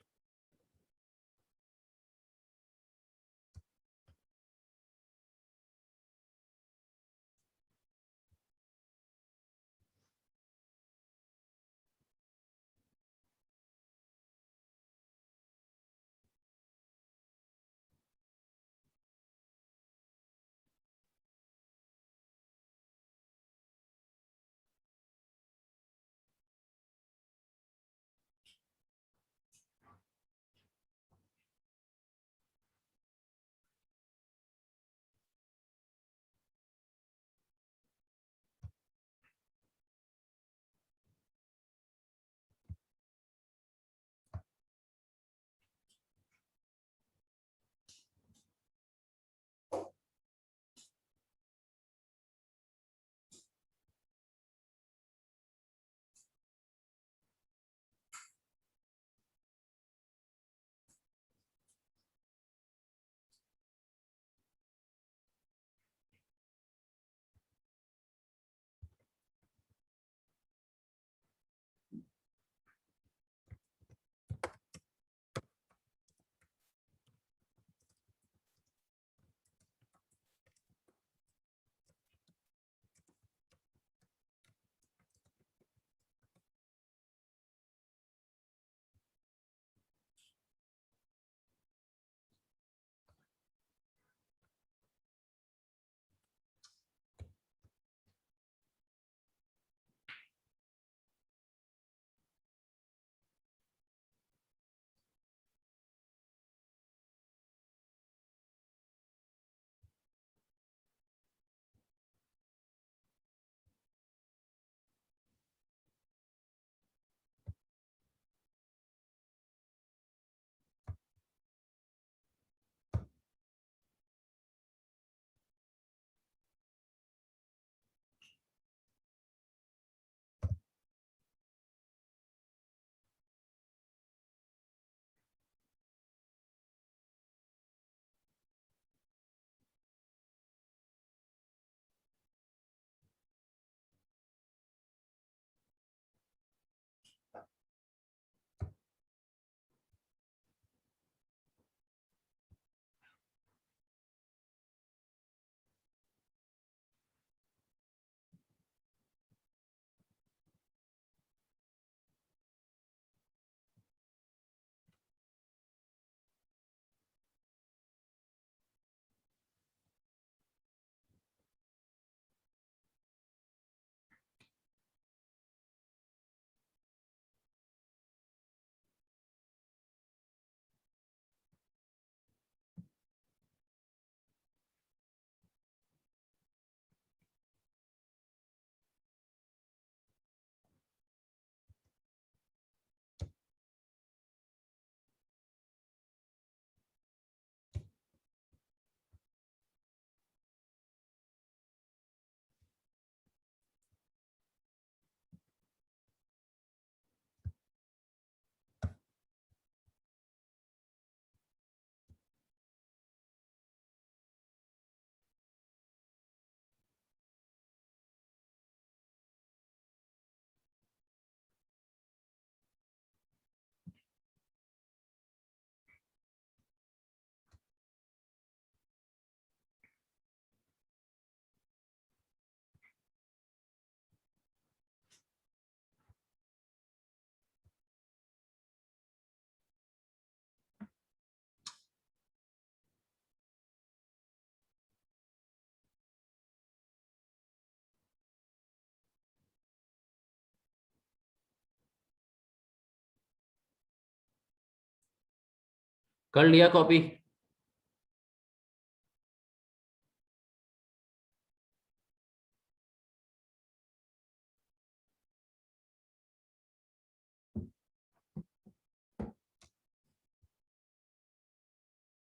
कर लिया कॉपी?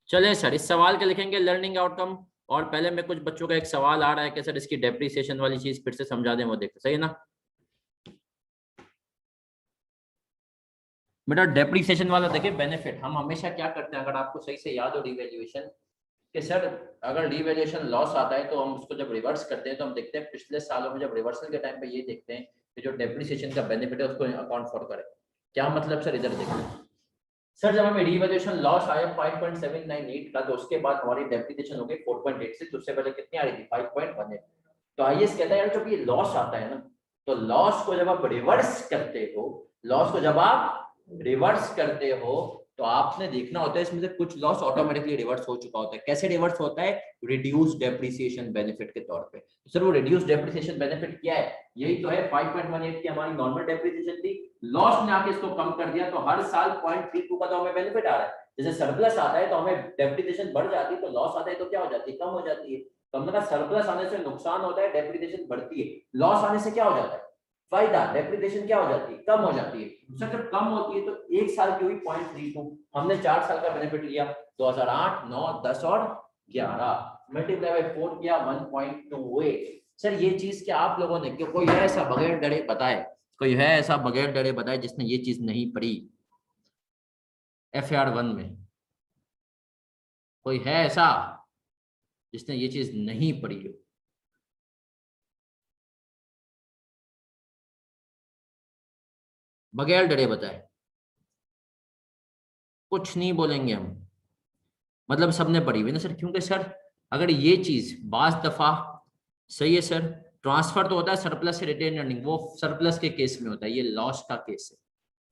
चले सर, इस सवाल के लिखेंगे लर्निंग आउटकम। और पहले में कुछ बच्चों का एक सवाल आ रहा है कि सर इसकी डेप्रिसिएशन वाली चीज फिर से समझा दें, वो देखते सही है ना बेटा। डेप्रिसिएशन वाला देखिए बेनिफिट, हम हमेशा क्या करते हैं, अगर आपको सही से याद हो रिवैल्यूएशन, कि सर अगर रिवैल्यूएशन लॉस आता है तो हम उसको जब रिवर्स करते हैं तो हम देखते हैं पिछले सालों में जब रिवर्सल के टाइम पे ये देखते हैं कि जो डेप्रिसिएशन का बेनिफिट है उसको अकाउंट फॉर करें। क्या मतलब सर, इधर देखिए सर, जब हमें रिवैल्यूएशन लॉस आया 5.798 का, तो उसके बाद हमारी डेप्रिसिएशन हो गई 4.86, उससे पहले कितनी आ रही थी 5.18। तो आईएएस कहता है यार जब ये लॉस आता है ना, तो लॉस को जब आप रिवर्स करते हो, लॉस को जब आप रिवर्स करते हो तो आपने देखना होता है इसमें से कुछ लॉस ऑटोमेटिकली रिवर्स हो चुका होता है। कैसे रिवर्स होता है? रिड्यूस डेप्रिसिएशन बेनिफिट के तौर पे। तो सर वो रिड्यूस डेप्रिसिएशन बेनिफिट क्या है? यही तो है 5.18 की हमारी नॉर्मल डेप्रिसिएशन थी, लॉस ने आके इसको कम कर दिया, तो हर साल 0.32 का तो हमें बेनिफिट आ रहा है। जैसे सरप्लस आता है तो हमें डेप्रिसिएशन बढ़ जाती है, तो लॉस आता है तो क्या हो जाती है, कम हो जाती है। तो हमने कहा सरप्लस आने से नुकसान होता है, डेप्रिसिएशन बढ़ती है। लॉस आने से क्या हो जाता है, फायदा, डेप्रिसिएशन क्या हो जाती है, कम हो जाती है। सर जब कम होती है तो एक साल की हुई 0.32, हमने 4 साल का बेनिफिट लिया, 2008, 9, 10 और 11 मल्टीप्लाई बाय 4 किया 1.28। सर ये चीज क्या आप लोगों ने, क्यों कोई है ऐसा बगैर डरे बताए, कोई है ऐसा बगैर डरे बताए जिसने ये चीज नहीं पढ़ी FAR 1 में? कोई है ऐसा जिसने ये चीज नहीं पढ़ी हो? बगैर डरे बताए, कुछ नहीं बोलेंगे हम, मतलब सबने पढ़ी हुई ना सर। क्योंकि सर अगर ये चीज बाज दफा, सही है सर, ट्रांसफर तो होता है सरप्लस से रिटेन अर्निंग, वो सरप्लस के केस में होता है, ये लॉस का केस है।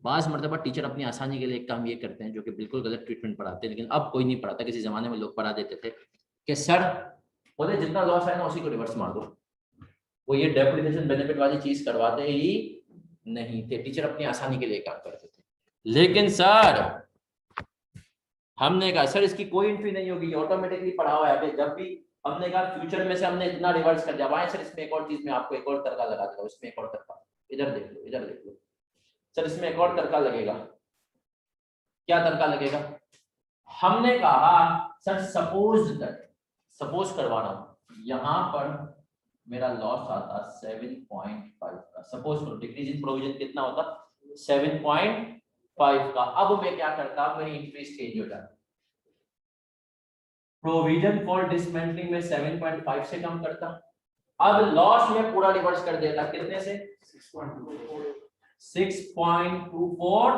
बाज मरतबा टीचर अपनी आसानी के लिए एक काम ये करते हैं जो कि बिल्कुल गलत ट्रीटमेंट पढ़ाते हैं, लेकिन अब कोई नहीं पढ़ाता, किसी जमाने में लोग पढ़ा देते थे कि सर बोले जितना लॉस है ना उसी को रिवर्स मार दो। वो ये डेप्रिसिएशन बेनिफिट वाली चीज करवाते ही नहीं थे, टीचर अपनी आसानी के लिए काम करते थे। लेकिन सर हमने कहा सर इसकी कोई एंट्री नहीं होगी, ऑटोमेटिकली पढ़ा हुआ है। अभी जब भी हमने कहा फ्यूचर में से हमने इतना रिवर्स कर दिया, आए सर इसमें एक और चीज में आपको एक और तड़का लगा देता हूं, इसमें एक और तड़का, इधर देख लो, इधर देख लो सर, इसमें एक और तड़का लगेगा। क्या तड़का लगेगा? हमने कहा सर सपोज करवा रहा हूं, यहां पर मेरा लॉस आता 7.5 का, सपोज करो डिक्रीज इन प्रोविजन कितना होता 7.5 का। अब मैं क्या करता, मेरी इंक्रीज चेंज हो जाती, प्रोविजन फॉर डिसमेंटलिंग में 7.5 से कम करता, अब लॉस में पूरा रिवर्स कर देता, कितने से 6.24,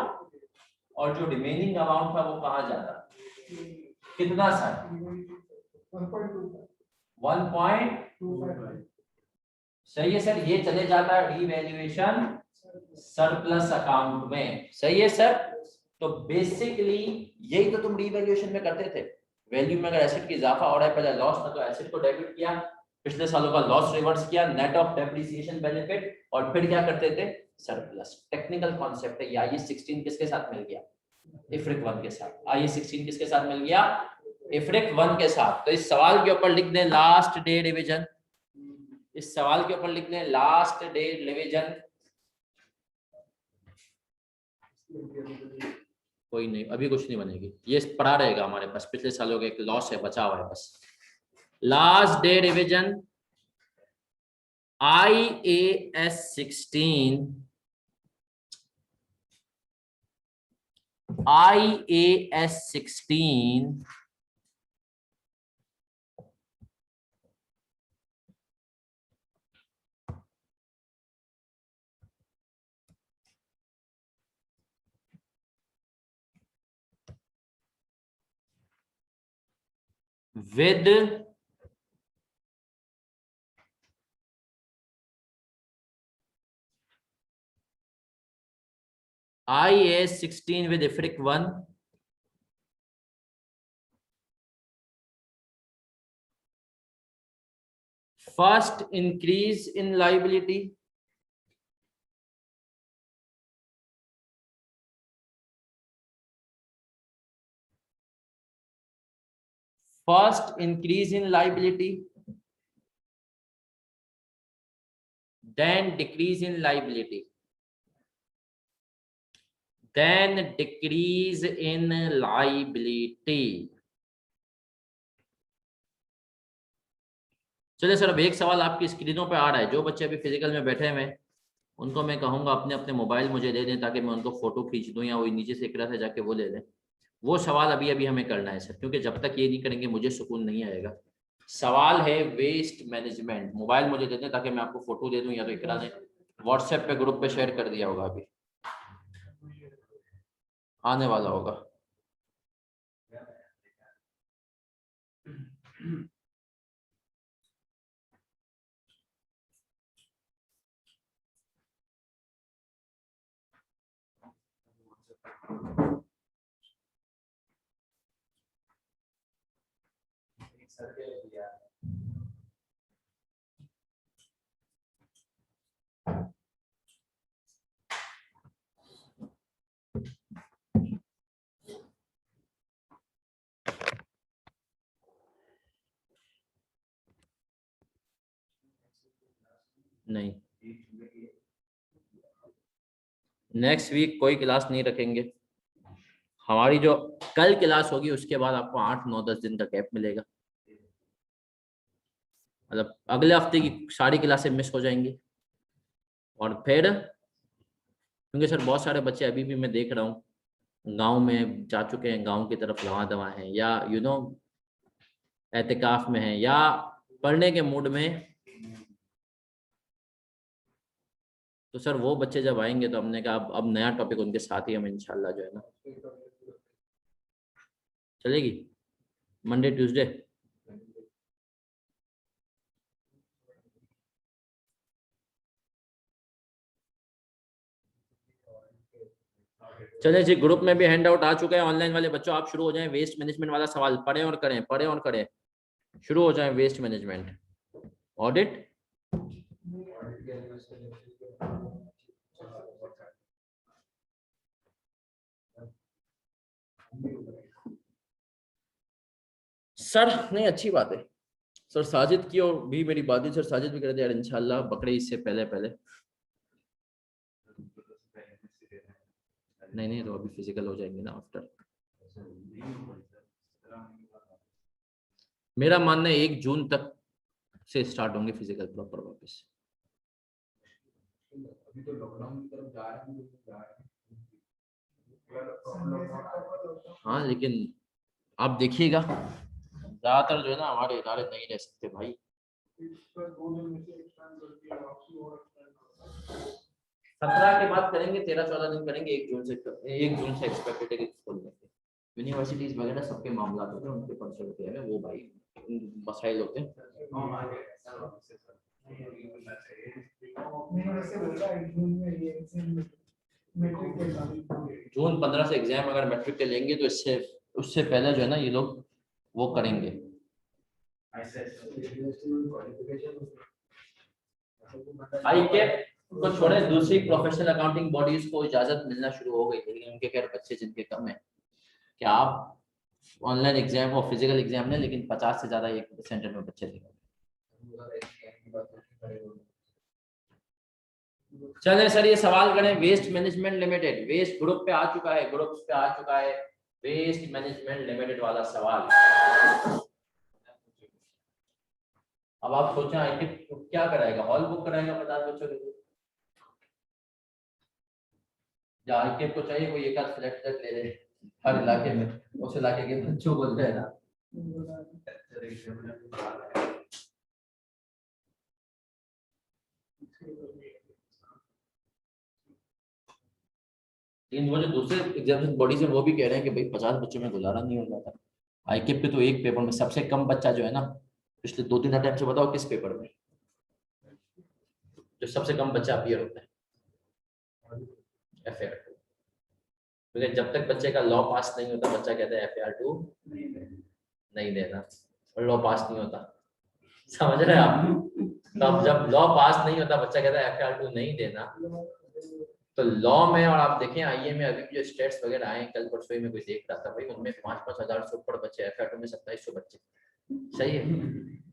और जो रिमेनिंग अमाउंट था वो कहां जाता, कितना सर 1.25। सही है सर, ये चले जाता है रिवैल्यूएशन सरप्लस अकाउंट में, सही है सर। तो बेसिकली यही तो तुम रिवैल्यूएशन में करते थे, वैल्यू में अगर एसेट की इजाफा हो रहा है, पहले लॉस था तो एसेट को डेबिट किया, पिछले सालों का लॉस रिवर्स किया, नेट ऑफ डेप्रिसिएशन बेनिफिट, और फिर क्या करते थे, सरप्लस। टेक्निकल कॉन्सेप्ट है। आईए 16 किसके साथ मिल गया, इफ्रिक 1 के साथ। आईए 16 किसके साथ मिल गया, इफ्रिक 1 के साथ। तो इस सवाल के ऊपर लिख दें लास्ट डे रिवीजन, इस सवाल के ऊपर लिख दें लास्ट डे रिवीजन। कोई नहीं, अभी कुछ नहीं बनेगी, ये पड़ा रहेगा हमारे पास, पिछले सालों का एक लॉस है बचा हुआ है बस। Last day revision IAS 16, IAS 16 with IAS 16 with IFRIC 1, first increase in liability, first increase in liability, then decrease in liability, then decrease in liability. चलिए सर, अब एक सवाल आपकी स्क्रीनों पे आ रहा है। जो बच्चे अभी फिजिकल में बैठे हुए हैं उनको मैं कहूंगा अपने अपने मोबाइल मुझे दे दें ताकि मैं उनको फोटो खींच दूं, या वो नीचे से एक तरह से जाके वो ले लें। वो सवाल अभी अभी हमें करना है सर, क्योंकि जब तक ये नहीं करेंगे मुझे सुकून नहीं आएगा। सवाल है वेस्ट मैनेजमेंट। मोबाइल मुझे दे दें ताकि मैं आपको फोटो दे दूं, या तो इकरा ने व्हाट्सएप पे ग्रुप पे शेयर कर दिया होगा, अभी आने वाला होगा। नहीं, नेक्स्ट वीक कोई क्लास नहीं रखेंगे। हमारी जो कल क्लास होगी उसके बाद आपको 8, 9, 10 दिन का गैप मिलेगा। मतलब अगले हफ्ते की सारी क्लासें मिस हो जाएंगी। और फिर क्योंकि सर बहुत सारे बच्चे अभी भी मैं देख रहा हूँ गांव में जा चुके हैं, गांव की तरफ लवा दवा हैं, या एहतिकाफ में हैं, या पढ़ने के मूड में। तो सर वो बच्चे जब आएंगे तो हमने कहा अब नया टॉपिक उनके साथ ही हम इंशाल्लाह जो है ना, चलेगी मंडे ट्यूसडे। चले जी, ग्रुप में भी हैंड आउट आ चुका है। ऑनलाइन वाले बच्चों आप शुरू हो जाएं। वेस्ट मैनेजमेंट वाला सवाल पढ़ें और करें, पढ़ें और करें, शुरू हो जाएं। Waste management audit. सर नहीं, अच्छी बात है सर। साजिद की और भी मेरी बात है सर, साजिद भी कहते हैं यार इंशाल्लाह बकरे इससे पहले पहले। नहीं नहीं, तो अभी फिजिकल हो जाएंगे ना आफ्टर। मेरा मानना है 1 जून तक से स्टार्ट होंगे फिजिकल प्रॉपर वापस। अभी तो लॉकडाउन की तरफ जा रहे हैं। हाँ लेकिन आप देखिएगा ज्यादातर जो है ना हमारे इदारे नहीं रह सकते भाई। 17 के बाद करेंगे, 13-14 दिन करेंगे। 1 जून से एक्सपेक्टेड है कि खोल देंगे। यूनिवर्सिटीज वगैरह सबके मामला होते हैं, उनके पर्चे होते हैं, वो भाई मसाइल होते हैं। जून 15 से एग्जाम अगर मैट्रिक के लेंगे तो इससे उससे पहले जो है ना ये लोग वो करेंगे। आईकेप को छोड़े दूसरी प्रोफेशनल अकाउंटिंग बॉडीज को इजाजत मिलना शुरू हो गई थी, लेकिन उनके खैर बच्चे जिनके कम है कि आप ऑनलाइन एग्जाम और फिजिकल एग्जाम ने, लेकिन 50 से ज्यादा एक सेंटर में बच्चे थे। चले सर ये सवाल करें। Waste management limited, waste group पे आ चुका है, ग्रुप्स पे आ चुका है वेस्ट मैनेजमेंट लिमिटेड वाला सवाल। अब आप सोचें आईकेप क्या कराएगा, हॉल बुक कराएगा 50 बच्चों के लिए, या आईकेप को चाहिए कोई एक आध फ्लैट तक ले ले हर इलाके में, उस इलाके के बच्चों को दे ना। 3 वो जो दूसरे एग्जामिनेशन बॉडी से वो भी कह रहे हैं कि भाई 50 बच्चों में गुजारा नहीं हो जाता। आईकेप पे तो एक पेपर में सबसे कम बच्चा जो है ना पिछले 2-3 अटेम्प्ट से, बताओ किस पेपर में जो सबसे कम बच्चा अपीयर होता है? FAR2। क्योंकि जब तक बच्चे का लॉ पास नहीं होता बच्चा कहता है FAR2 नहीं देना, और लॉ पास नहीं होता, समझ रहे हैं आप? तब जब लॉ पास नहीं होता बच्चा कहता है FAR2 नहीं देना, तो लॉ में, और आप देखें आईए में अभी भी जो स्टेट्स वगैरह आए कल परसों में कोई देख रहा था भाई, उनमें 5-5 हजार से ऊपर बच्चे, एफएट में 2700 बच्चे। सही है,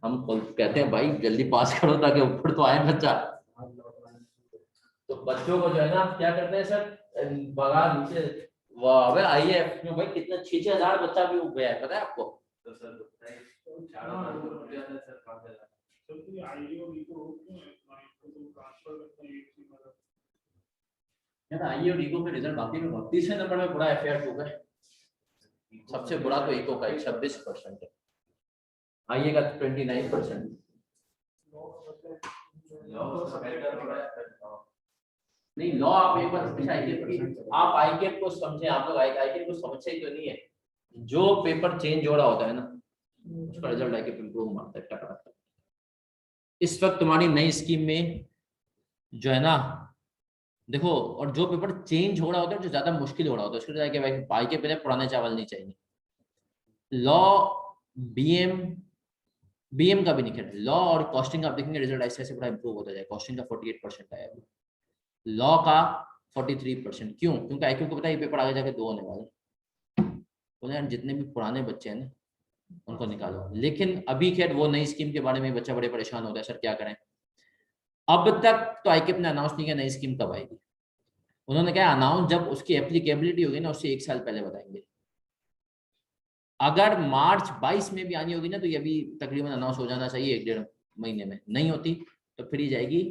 हम कहते हैं भाई जल्दी पास करो ताकि ऊपर तो आए बच्चा। तो बच्चों को जो है ना आप क्या करते हैं सर, भगा नीचे। वाह भाई आईएएफ में भाई कितना 6-6 हजार बच्चा भी उठ गया है, पता है आपको? तो सर यार आईए और इको में रिजल्ट बाकी में 32वें नंबर में बुरा एफआईआर हो गए। सबसे बुरा तो इको का 26% है, आईए का 29%। नहीं लॉ आप एक बार आईकेप की, आप आईकेप को समझे, आप लोग आईकेप को समझे क्यों नहीं है? जो पेपर चेंज हो रहा होता है ना उसका रिजल्ट आईकेप इंप्रूव मारता है टक। इस वक्त तुम्हारी नई स्कीम में जो है ना देखो, और जो पेपर चेंज हो रहा होता है जो ज्यादा मुश्किल हो रहा होता है उसके लिए भाई आईकेप में पुराने चावल नहीं चाहिए। लॉ, बीएम, बीएम का भी नहीं खेल, लॉ और कॉस्टिंग आप देखेंगे रिजल्ट ऐसे ऐसे बड़ा इंप्रूव होता जाए। कॉस्टिंग का 48% आया, लॉ का 43%। क्यों? क्योंकि आईक्यू को पता है ये पेपर आगे जाके 2 होने वाले। बोले यार जितने भी पुराने बच्चे हैं ना उनको निकालो। लेकिन अभी खैर वो नई स्कीम के बारे में बच्चा बड़े परेशान होता है, सर क्या करें। अब तक तो आईकेप ने अनाउंस नहीं किया नई स्कीम कब आएगी। उन्होंने कहा अनाउंस जब उसकी एप्लीकेबिलिटी होगी ना उससे 1 साल पहले बताएंगे। अगर मार्च 22 में भी आनी होगी ना तो ये भी तकरीबन अनाउंस हो जाना चाहिए 1-1.5 महीने में। नहीं होती तो फिर ही जाएगी।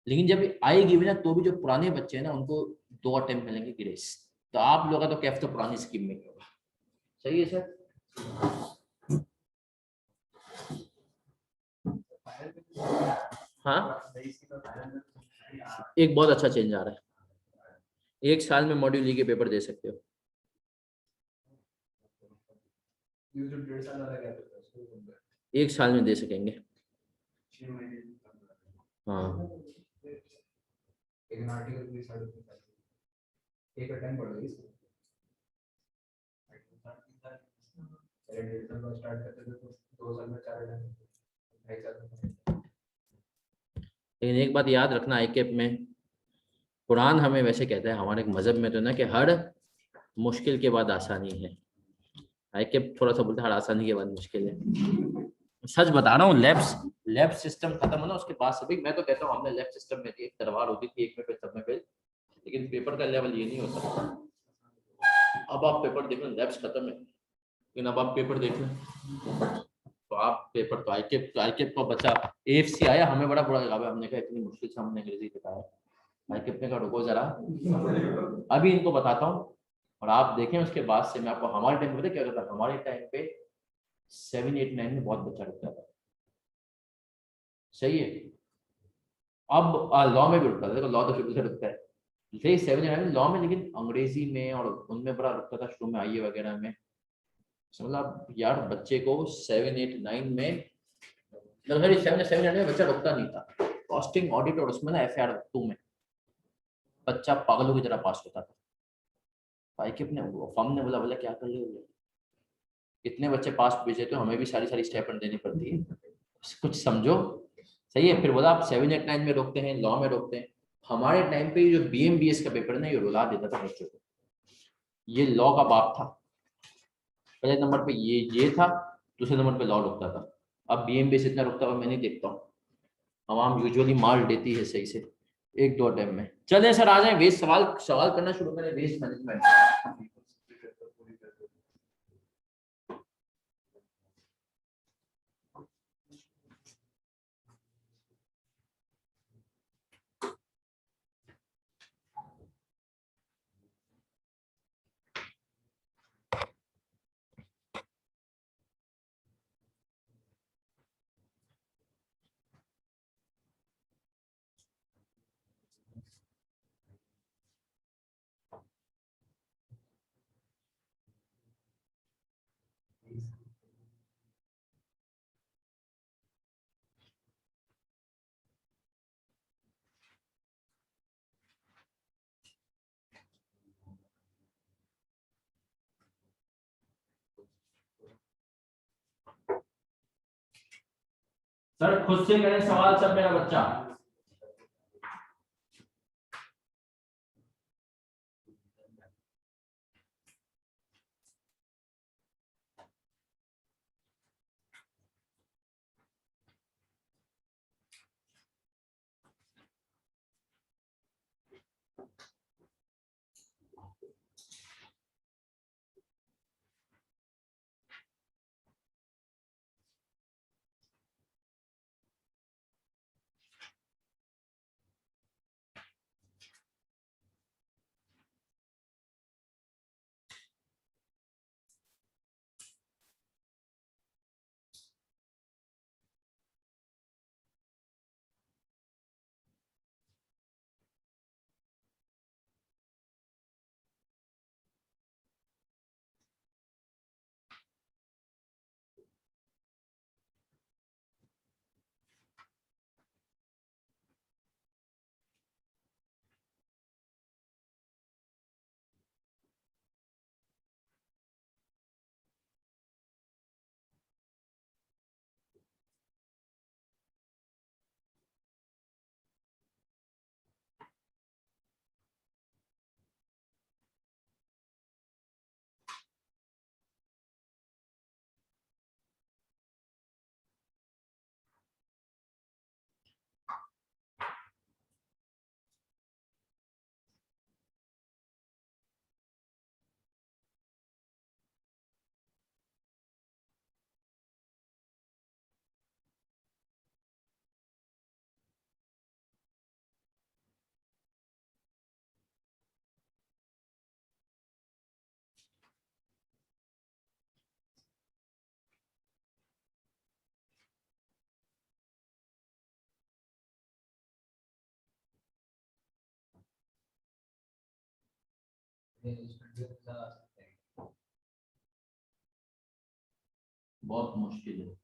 लेकिन जब आएगी भी ना तो भी जो पुराने बच्चे हैं ना उनको 2 अटेम्प्ट मिलेंगे ग्रेस। तो आप लोगों का तो कैफ तो पुरानी स्कीम में होगा। सही है सर। हाँ एक बहुत अच्छा चेंज आ रहा है, 1 साल में मॉड्यूल ई के पेपर दे सकते हो। एक साल में दे सकेंगे। हाँ एक आर्टिकल भी एक अटेम्प्ट पड़ गई पहले 1.5 साल बाद स्टार्ट करते थे तो 2 साल में 4 अटेम्प्ट, 2.5 साल में। लेकिन एक बात याद रखना आईकेप में, कुरान हमें वैसे कहता है हमारे मजहब में तो ना कि हर मुश्किल के बाद आसानी है। आईकेप थोड़ा सा बोलता है हर आसानी के बाद मुश्किल है। सच बता रहा हूँ, लैब सिस्टम खत्म होना उसके बाद से भी मैं तो कहता हूँ हमने लैब सिस्टम में थी, एक तलवार होती थी, एक में फेल सब में फेल। लेकिन पेपर का लेवल ये नहीं होता। अब आप पेपर देख लें, लैब्स खत्म है लेकिन अब आप पेपर देख लें तो आप पेपर तो आईकेप का बच्चा एएफसी आया, हमें बड़ा बुरा लगा। हमने कहा इतनी मुश्किल से हमने अंग्रेजी बताया। आईकेप ने कहा रुको जरा अभी इनको बताता हूँ और आप देखें उसके बाद से। मैं आपको हमारे टाइम पे क्या करता था, हमारे टाइम पे 7, 8, 9 में बहुत बच्चा रुकता था। सही है। अब लॉ में भी रुकता था, देखो लॉ तो शुरू से रुकता है, सही 7 या 9 लॉ में, लेकिन अंग्रेजी में और उनमें बड़ा रुकता था शुरू में आईए वगैरह में। मतलब यार बच्चे को 7, 8, 9 में, सॉरी 7, 7, 8 में बच्चा रुकता नहीं था। कॉस्टिंग ऑडिट और उसमें ना एफआईआर 2 में बच्चा पागलों की तरह पास होता था। आईकेप ने फॉर्म ने बोला बोला क्या कर ले, इतने बच्चे पास भेजे तो हमें भी सारी सारी स्टेपन देनी पड़ती है, कुछ समझो। सही है। फिर बोला आप 7, 8, 9 में रोकते हैं, लॉ में रोकते हैं। हमारे टाइम पे जो बीएमबीएस का पेपर है ना ये रुला देता था बच्चों को। ये लॉ का बाप था। पहले नंबर पे ये था, दूसरे नंबर पे लॉ रुकता था। अब बीएमबीएस इतना रुकता हुआ मैं नहीं देखता हूँ। आवाम यूजुअली माल देती है सही से 1-2 टाइम में। चले सर आ जाए, वेस्ट सवाल सवाल करना शुरू करें, वेस्ट मैनेजमेंट। सर खुद से करें सवाल सब मेरा बच्चा। ये इस कंट्री में ज़्यादा आ सकते हैं। बहुत मुश्किल है।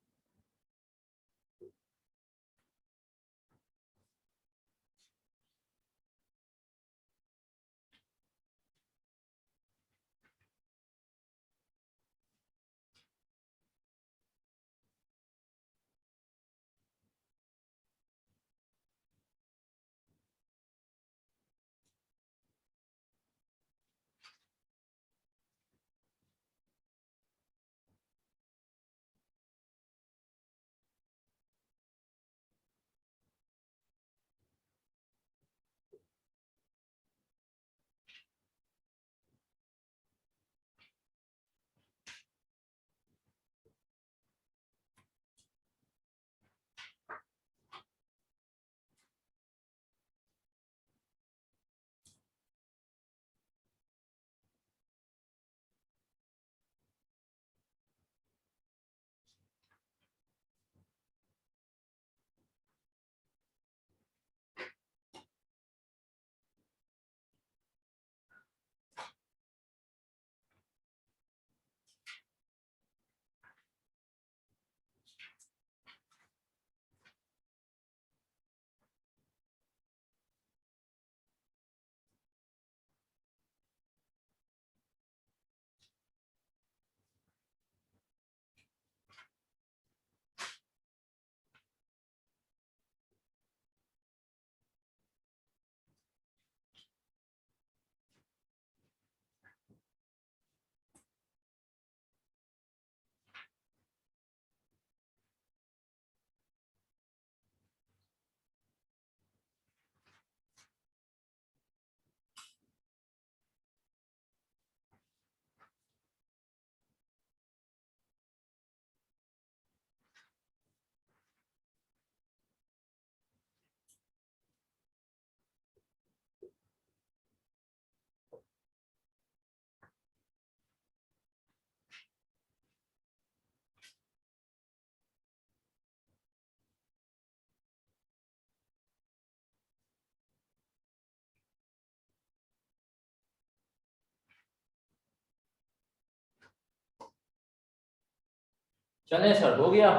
चले सर, हो गया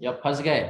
या फंस गए?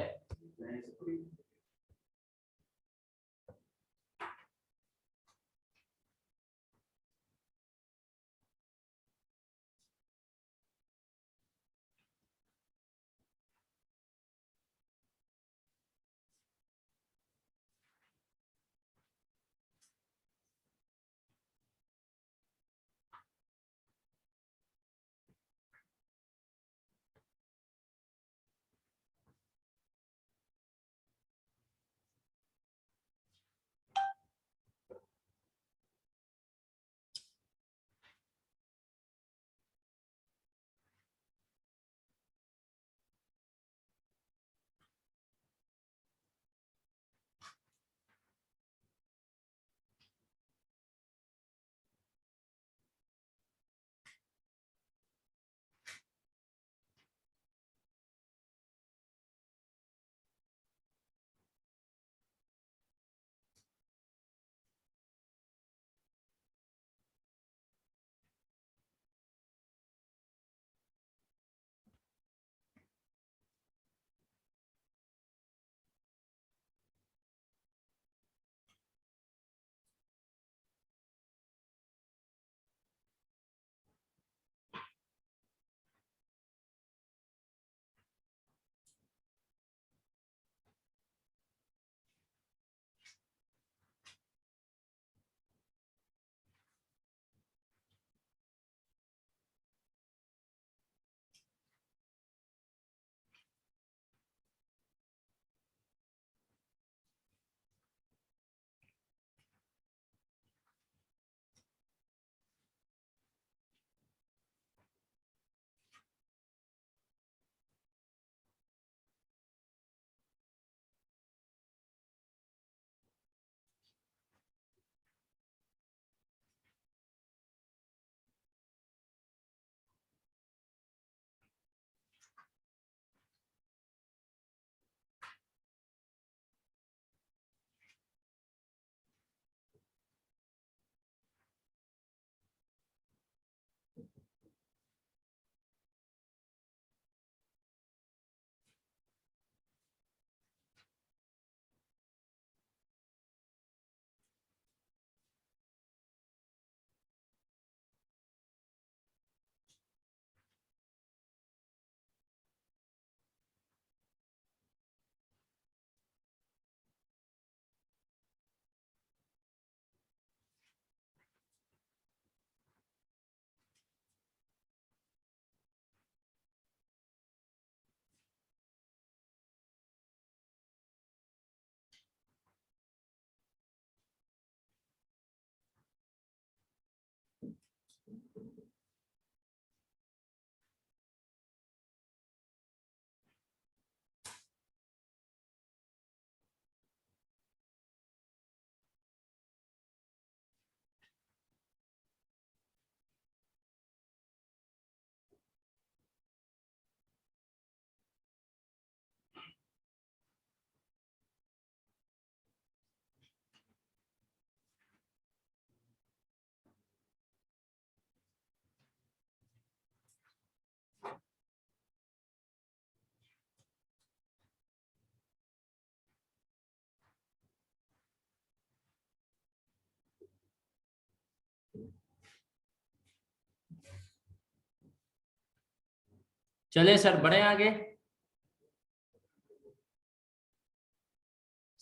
चले सर बढ़े आगे।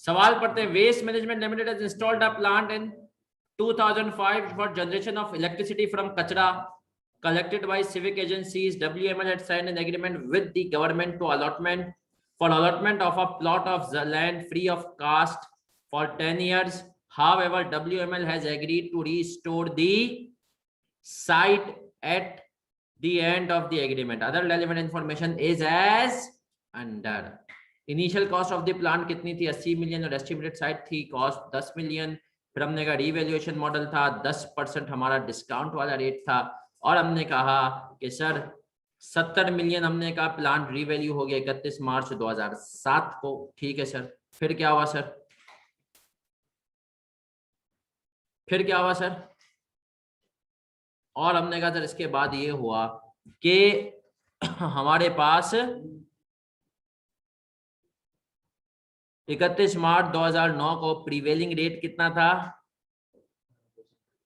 सवाल पढ़ते हैं। Waste management limited has installed a plant in 2005 for generation of electricity from kachra collected by civic agencies. WML had signed an agreement with the government to allotment of a plot of land free of cost for 10 years. However, WML has agreed to restore the site at the end of the agreement. Other relevant information is as under. Initial cost of the plant कितनी थी? 80 million और estimated site थी cost 10 million. फिर हमने कहा revaluation model था, 10% हमारा discount वाला रेट था, और हमने कहा कि सर 70 मिलियन हमने कहा प्लांट रीवैल्यू हो गया 31 मार्च 2007 को। ठीक है सर, फिर क्या हुआ सर? फिर क्या हुआ सर? और हमने कहा सर इसके बाद ये हुआ कि हमारे पास 31 मार्च 2009 को प्रीवेलिंग रेट कितना था?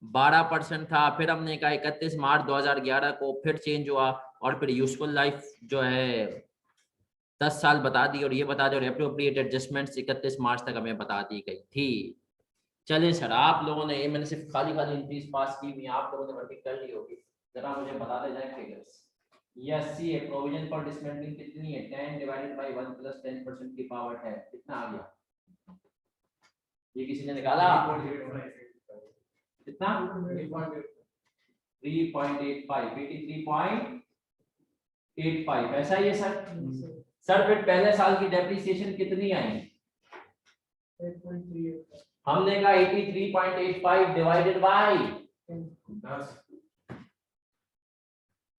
12% था। फिर हमने कहा 31 मार्च 2011 को फिर चेंज हुआ, और फिर यूजफुल लाइफ जो है 10 साल बता दी, और ये बता दी, और एप्रोप्रिएट एडजस्टमेंट्स 31 मार्च तक हमें बता दी गई थी। चलिए सर, आप लोगों ने, ये मैंने सिर्फ खाली एंट्रीज पास की हुई, आप लोगों ने वर्किंग कर ली होगी, जरा मुझे बता दे जाए फिगर्स। यस सी है, प्रोविजन फॉर डिसमेंटलिंग कितनी है? 10 डिवाइडेड बाय 1 प्लस 10% की पावर है, कितना आ गया? ये किसी ने निकाला? कितना? 3.85, 3.85, ऐसा ही है सर? सर फिर पहले साल की डेप्रिसिएशन कितनी आई? 8.38 हमने कहा 83.85 डिवाइडेड बाय 10,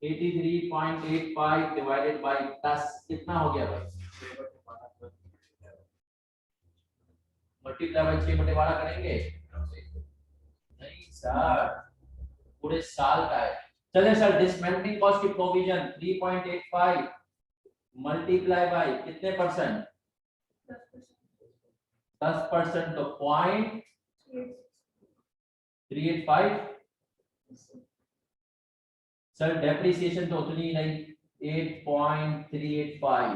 83.85 डिवाइडेड बाय 10 कितना हो गया भाई? मल्टीप्लाई बाय 6/12 करेंगे? नहीं सर, पूरे साल का है। चलिए सर, डिसमेंटलिंग कॉस्ट की प्रोविजन 3.85 मल्टीप्लाई बाय कितने परसेंट? 10%, तो 0.385। सर डेप्रिसिएशन तो उतनी ही नहीं, 8.385।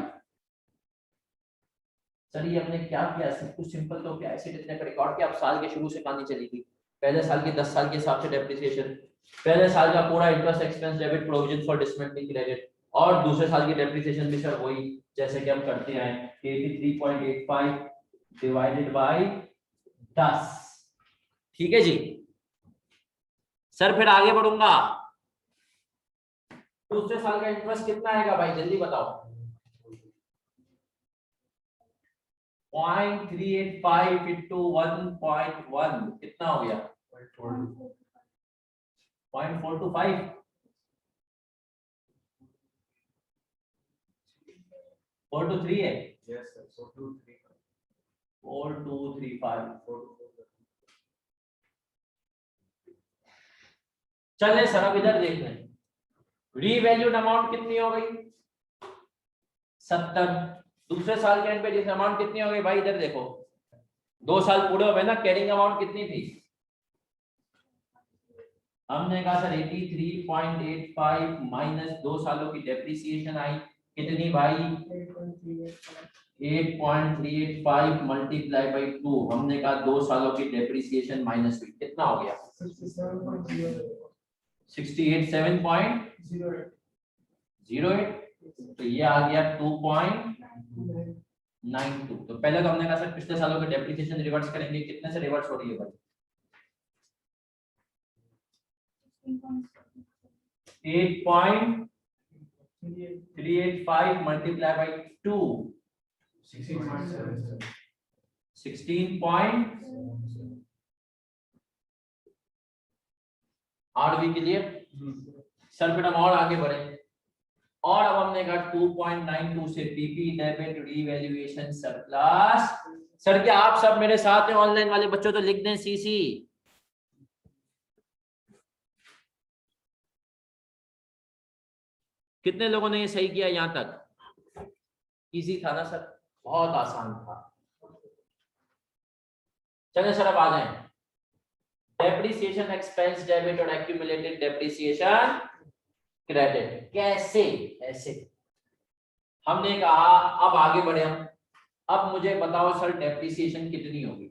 सर ये हमने क्या किया? सब कुछ सिंपल तो क्या, ऐसे इतने का रिकॉर्ड किया। अब साल के शुरू से कहानी चली थी, पहले साल के 10 साल के हिसाब से डेप्रिसिएशन, पहले साल का पूरा interest expense debit provision for dismantling credit, और दूसरे साल की डेप्रिसिएशन भी सर वही जैसे कि हम करते हैं 83.85 डिवाइडेड बाय 10। ठीक है जी सर, फिर आगे बढ़ूंगा। दूसरे साल का इंटरेस्ट कितना आएगा भाई, जल्दी बताओ? 0.385 into 1.1 कितना हो गया? 0.425। 423 है? yes sir, 4235, 4235। 4235। चले सर, अब इधर देख लें, रीवैल्यूड अमाउंट कितनी हो गई? 70। दूसरे साल के एंड पे जिस अमाउंट कितनी हो गई भाई, इधर देखो, 2 साल पूरे हो गए ना, कैरिंग अमाउंट कितनी थी? हमने कहा सर 83.85 माइनस 2 सालों की डेप्रिसिएशन आई कितनी भाई? 8.385 मल्टीप्लाई बाय 2। हमने कहा 2 सालों की डेप्रिसिएशन माइनस हुई, कितना हो गया? 67.08। तो ये आ गया 2.92। तो पहले तो हमने कहा सर पिछले सालों के डेप्रिसिएशन रिवर्स करेंगे, कितने से रिवर्स हो रही है भाई? 8.385 मल्टीप्लाई बाय 2, 16.7। आरवी के लिए सर, फिर हम और आगे बढ़े, और अब हमने कहा 2.92 से PP debit revaluation surplus. Sir क्या आप सब मेरे साथ हैं? ऑनलाइन वाले बच्चों तो लिख दें सीसी। कितने लोगों ने ये सही किया यहां तक? इजी था ना सर, बहुत आसान था। चलिए सर अब आ जाए, डेप्रिसिएशन एक्सपेंस डेबिट और एक्यूमुलेटेड डेप्रिसिएशन क्रेडिट। कैसे? ऐसे हमने कहा अब आगे बढ़े हम। अब मुझे बताओ सर डेप्रिसिएशन कितनी होगी?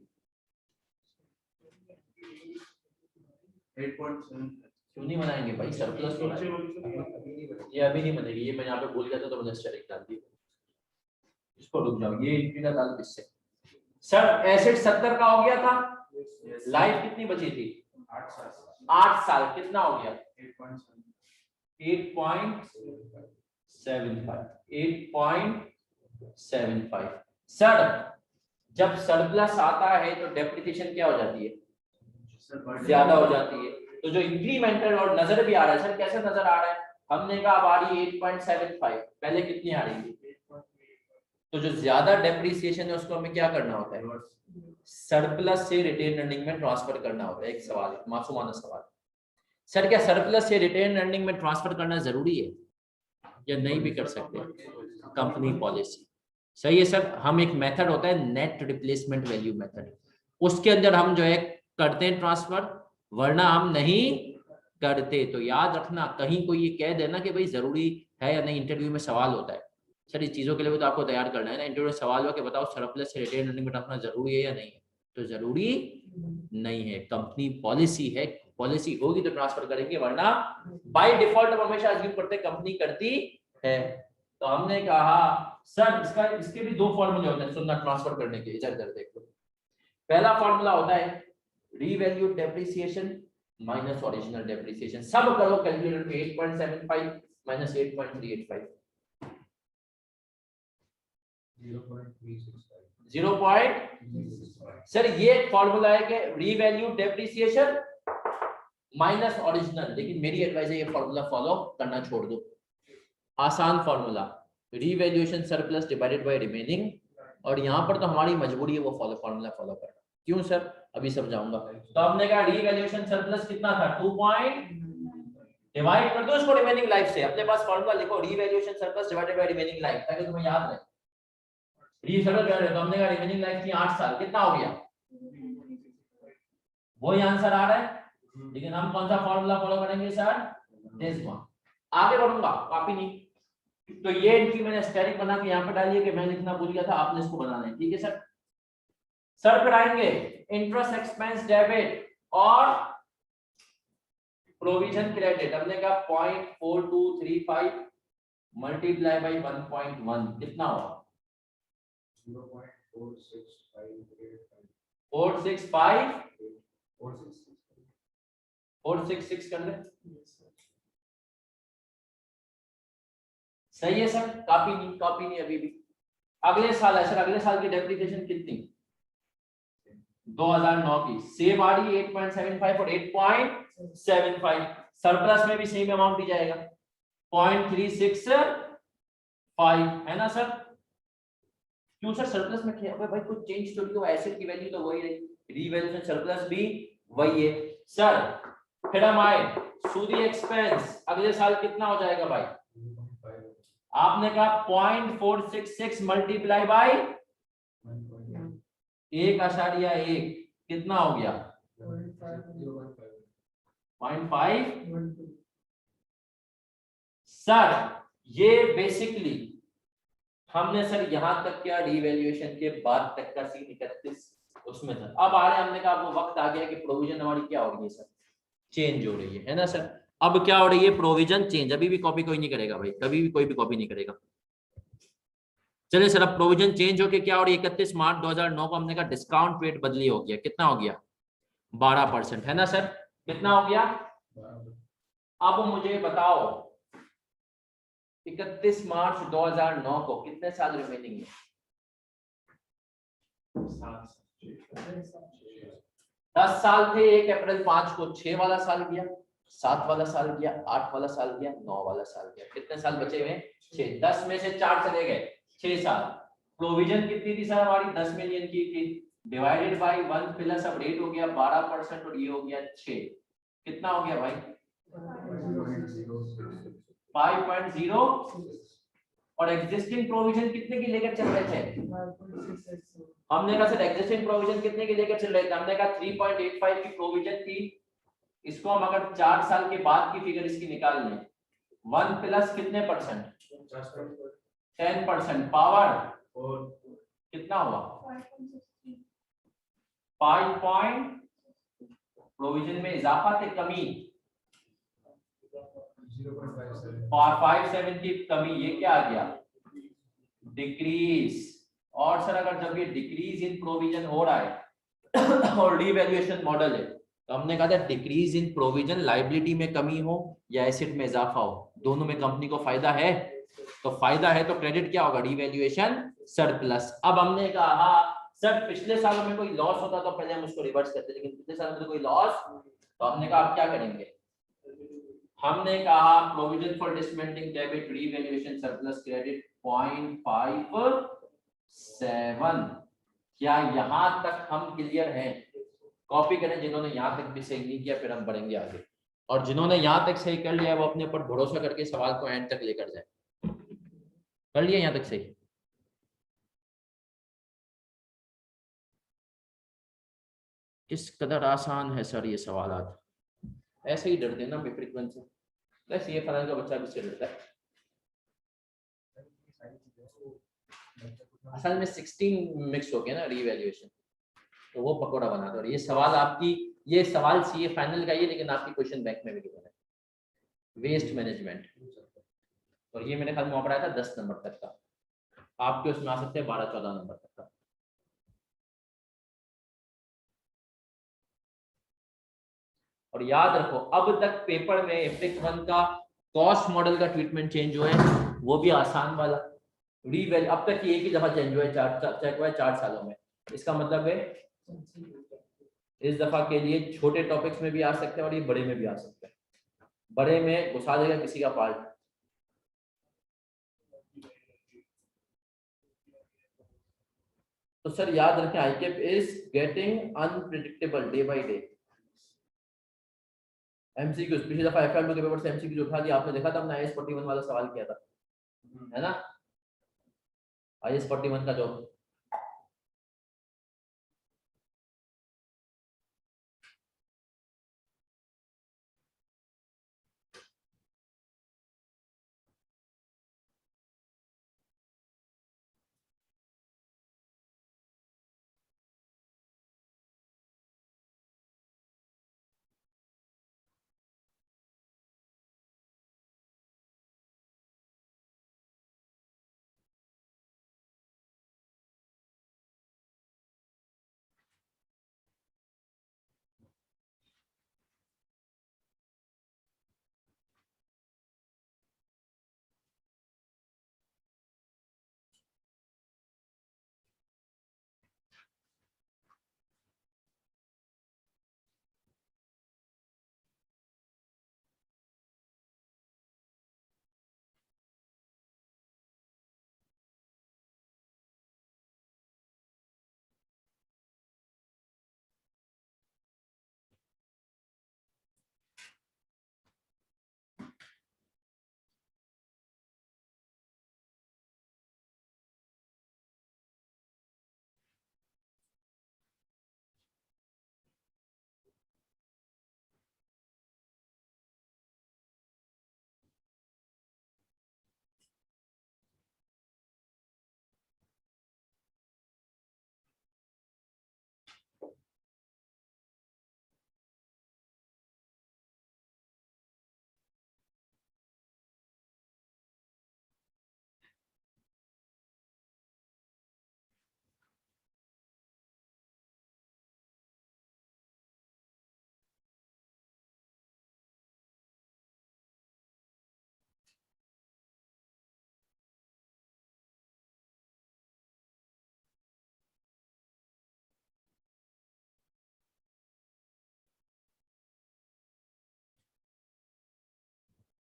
8.7 क्यों नहीं बनाएंगे भाई, सरप्लस हो रहा है। ये अभी नहीं बनेगी, ये मैं यहाँ पे भूल गया था तो मैंने स्टेरिक डाल दी। इसको रुक जाओ, ये इंटीग्रल डाल इससे। सर एसिड 70 का हो गया था, लाइफ कितनी बची थी? 8 साल 8 साल। कितना हो गया? 8.75 8.75। सर जब सरप्लस आता है तो डेप्रिसिएशन क्या हो जाती है? ज्यादा हो जाती है। तो जो इंक्रीमेंटल और नजर भी आ रहा है सर, कैसे नजर आ रहा है? हमने कहा अब आ रही है 8.75, पहले कितनी आ रही थी? तो जो ज्यादा डेप्रिसिएशन है उसको हमें क्या करना होता है? सरप्लस से रिटेन अर्निंग में ट्रांसफर करना होता है। एक सवाल, मासूमाना सवाल, सर क्या सरप्लस से रिटेन अर्निंग में ट्रांसफर करना जरूरी है या नहीं भी कर सकते? Company policy. सही है सर। हम एक मेथड होता है नेट रिप्लेसमेंट वैल्यू मेथड, उसके अंदर हम जो है करते हैं ट्रांसफर, वरना हम नहीं करते। तो याद रखना, कहीं कोई ये कह देना कि भाई जरूरी है या नहीं, इंटरव्यू में सवाल होता है सर इस चीजों के लिए भी तो आपको तैयार करना है ना। इंटरव्यू में सवाल हुआ कि बताओ सरप्लस से रिटेन अर्निंग में ट्रांसफर जरूरी है या नहीं है, तो जरूरी नहीं है, कंपनी पॉलिसी है। पॉलिसी होगी तो ट्रांसफर करेंगे, वरना बाय डिफॉल्ट हम हमेशा अज्यूम करते हैं कंपनी करती है। तो हमने कहा सर इसके भी 2 फॉर्मूले होते हैं सुनना ट्रांसफर करने के, इधर इधर देखो। पहला फॉर्मूला होता है revalued depreciation minus original depreciation. सब करो कैलकुलेटर में, 8.75 माइनस 8.385 0. सर ये फॉर्मूला है कि रीवैल्यूड डेप्रिसिएशन माइनस ओरिजिनल, लेकिन मेरी एडवाइस है ये फॉर्मूला फॉलो करना छोड़ दो। आसान formula, revaluation surplus divided by remaining, और यहाँ पर तो हमारी मजबूरी है वो फॉर्मूला फॉलो करना। क्यों सर? अभी समझाऊंगा। तो हमने कहा रीवैल्यूएशन सरप्लस कितना था? 2 पॉइंट, डिवाइड कर दो इसको रिमेनिंग लाइफ से। अपने पास फॉर्मूला लिखो, revaluation surplus divided by remaining life, ताकि तुम्हें याद रहे। तो हमने कहा रिमेनिंग लाइफ थी 8 साल, कितना हो गया? वही आंसर आ रहा है, लेकिन हम कौन सा फॉर्मूला फॉलो करेंगे सर? This one. आगे बढ़ूंगा, कॉपी नहीं। तो ये इनकी मैंने स्टेरिक बना के यहाँ पे डाली है कि मैं लिखना भूल गया था, आपने इसको बनाना है, ठीक है सर। सर फिर आएंगे इंटरेस्ट एक्सपेंस डेबिट और प्रोविजन क्रेडिट। हमने कहा 0.4235 मल्टीप्लाई बाई 1.1 कितना हुआ? 465 कर ले। सही है सर, कॉपी नहीं अभी भी। अगले साल है सर, अगले साल की डेप्रिसिएशन कितनी? 2009 की। सेम आ रही है 8.75 और 8.75। सरप्लस में भी सेम अमाउंट ही जाएगा 0.365, है ना सर? क्यों सर सरप्लस में क्या भाई, कुछ चेंज तो नहीं हुआ, एसेट की वैल्यू तो वही रही, रीवैल्यूएशन सरप्लस भी वही है सर। फिर हम आए सूदी एक्सपेंस, अगले साल कितना हो जाएगा भाई? आपने कहा 0.466 मल्टीप्लाई बाई 1.1 कितना हो गया? 0.5। सर ये बेसिकली हमने सर यहां तक क्या रीवैल्यूएशन के बाद तक का सीन 31 उसमें था। अब आ रहे हैं, हमने कहा अब वो वक्त आ गया कि प्रोविजन हमारी क्या हो रही है सर? चेंज हो रही है ना सर? अब क्या हो रही है? Provision change. अभी भी कॉपी कोई नहीं करेगा भाई, कभी भी कोई भी कॉपी नहीं करेगा। चलिए सर, अब प्रोविजन चेंज होके क्या हो रही है? 31 मार्च 2009 को हमने कहा डिस्काउंट रेट बदली हो गया। कितना हो गया? 12%, है ना सर? कितना हो गया? अब मुझे बताओ 31 मार्च 2009 को कितने साल रिमेनिंग है? 10 साल थे। 1 अप्रैल 5 को 6 वाला साल गया, 7 वाला साल गया, 8 वाला साल गया, 9 वाला साल गया। कितने साल बचे हुए? 6। 10 में से 4 चले गए, 6 साल। प्रोविजन कितनी थी सर हमारी? 10 मिलियन की थी, डिवाइडेड बाय 1 प्लस अब रेट हो गया 12% और ये हो गया 6। कितना हो गया भाई? 5.0। और एग्जिस्टिंग प्रोविजन कितने की लेकर चल रहे थे? हमने कहा सर एग्जिस्टिंग प्रोविजन कितने की लेकर चल रहे थे? हमने कहा 3.85 की प्रोविजन थी। इसको हम अगर 4 साल के बाद की फिगर इसकी निकाल लें, 1 प्लस कितने %? 10% पावर और कितना हुआ 5 पॉइंट प्रोविजन में इजाफा थे कमी 5.7 की कमी, ये क्या आ गया डिक्रीज। और सर अगर जब ये डिक्रीज इन प्रोविजन हो रहा है और रीवैल्यूएशन मॉडल है तो हमने कहा था डिक्रीज इन प्रोविजन लायबिलिटी में कमी हो या एसेट में इजाफा हो, दोनों में कंपनी को फायदा है। तो फायदा है तो क्रेडिट क्या होगा रीवैल्यूएशन सरप्लस। अब हमने कहा सर पिछले सालों में कोई लॉस होता तो पहले हम उसको रिवर्स करते, लेकिन पिछले सालों में तो कोई लॉस, तो हमने कहा आप क्या करेंगे, हमने कहा provision for dismantling debit revaluation surplus credit 0.57। क्या यहां तक हम क्लियर हैं? कॉपी करें जिन्होंने यहां तक भी सही नहीं किया, फिर हम बढ़ेंगे आगे। और जिन्होंने यहां तक सही कर लिया वो अपने ऊपर भरोसा करके सवाल को एंड तक लेकर जाए। कर लिया यहां तक सही? किस कदर आसान है सर ये सवाल, ऐसे ही डरते हैं ना बेफ्रीक्वेंट से। बस ये फलान का बच्चा भी से डरता है। असल में 16 मिक्स हो गया ना रीवैल्यूएशन, तो वो पकौड़ा बना दो। और ये सवाल आपकी, ये सवाल सीए फाइनल का ही है, लेकिन आपकी क्वेश्चन बैंक में भी गिवन है वेस्ट मैनेजमेंट। और ये मैंने कल मौका था 10 नंबर तक का, आपके उसमें आ सकते हैं 12-14 नंबर तक का। और याद रखो अब तक पेपर में इफेक्ट 1 का कॉस्ट मॉडल का ट्रीटमेंट चेंज हुआ है, वो भी आसान वाला। रीवैल्यू अब तक एक ही दफा चेंज हुआ है, चेक हुआ है 4 सालों में। इसका मतलब है इस दफा के लिए छोटे टॉपिक्स में भी आ सकते हैं और ये बड़े में भी आ सकते हैं। बड़े में घुसा देगा किसी का पार्ट। तो सर याद रखें आईकेप is getting unpredictable day by day. MCQs पिछली दफा एफएम के पेपर से एमसीक्यूज उठा दिया, आपने देखा था, हमने आईएस 41 वाला सवाल किया था, है ना, आईएस 41 का जो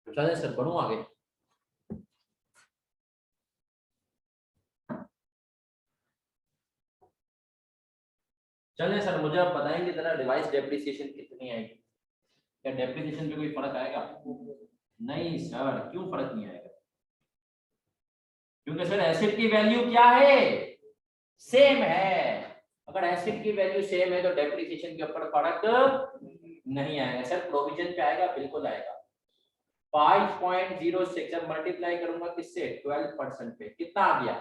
चले सर बढ़ू आगे। चले सर मुझे आप बताएंगे जरा डिवाइस डेप्रिसिएशन कितनी आएगी, क्या डेप्रिसिएशन पे कोई फर्क आएगा? नहीं सर, क्यों फर्क नहीं आएगा? क्योंकि सर एसिड की वैल्यू क्या है, सेम है। अगर एसिड की वैल्यू सेम है तो डेप्रिसिएशन के ऊपर फर्क नहीं आएगा सर। प्रोविजन पे आएगा, बिल्कुल आएगा। 5.06 जब मल्टीप्लाई करूंगा किससे 12% पे कितना आ गया,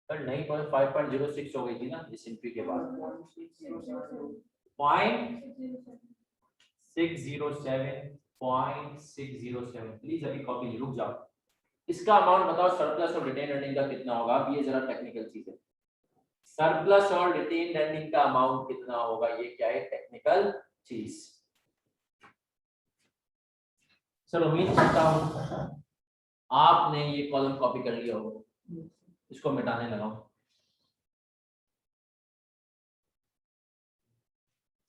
सर नहीं 5.06 हो गई थी ना इस इनपी के बाद 0.607 प्लीज अभी कॉपी नहीं, रुक जाओ। इसका अमाउंट बताओ सरप्लस और रिटेन अर्निंग का कितना होगा। अब ये जरा टेक्निकल चीज है, सरप्लस और रिटेन अर्निंग का अमाउंट कितना होगा, ये क्या है टेक्निकल चीज। सर उम्मीद करता हूं आपने ये कॉलम कॉपी कर लिया होगा, इसको मिटाने लगाओ।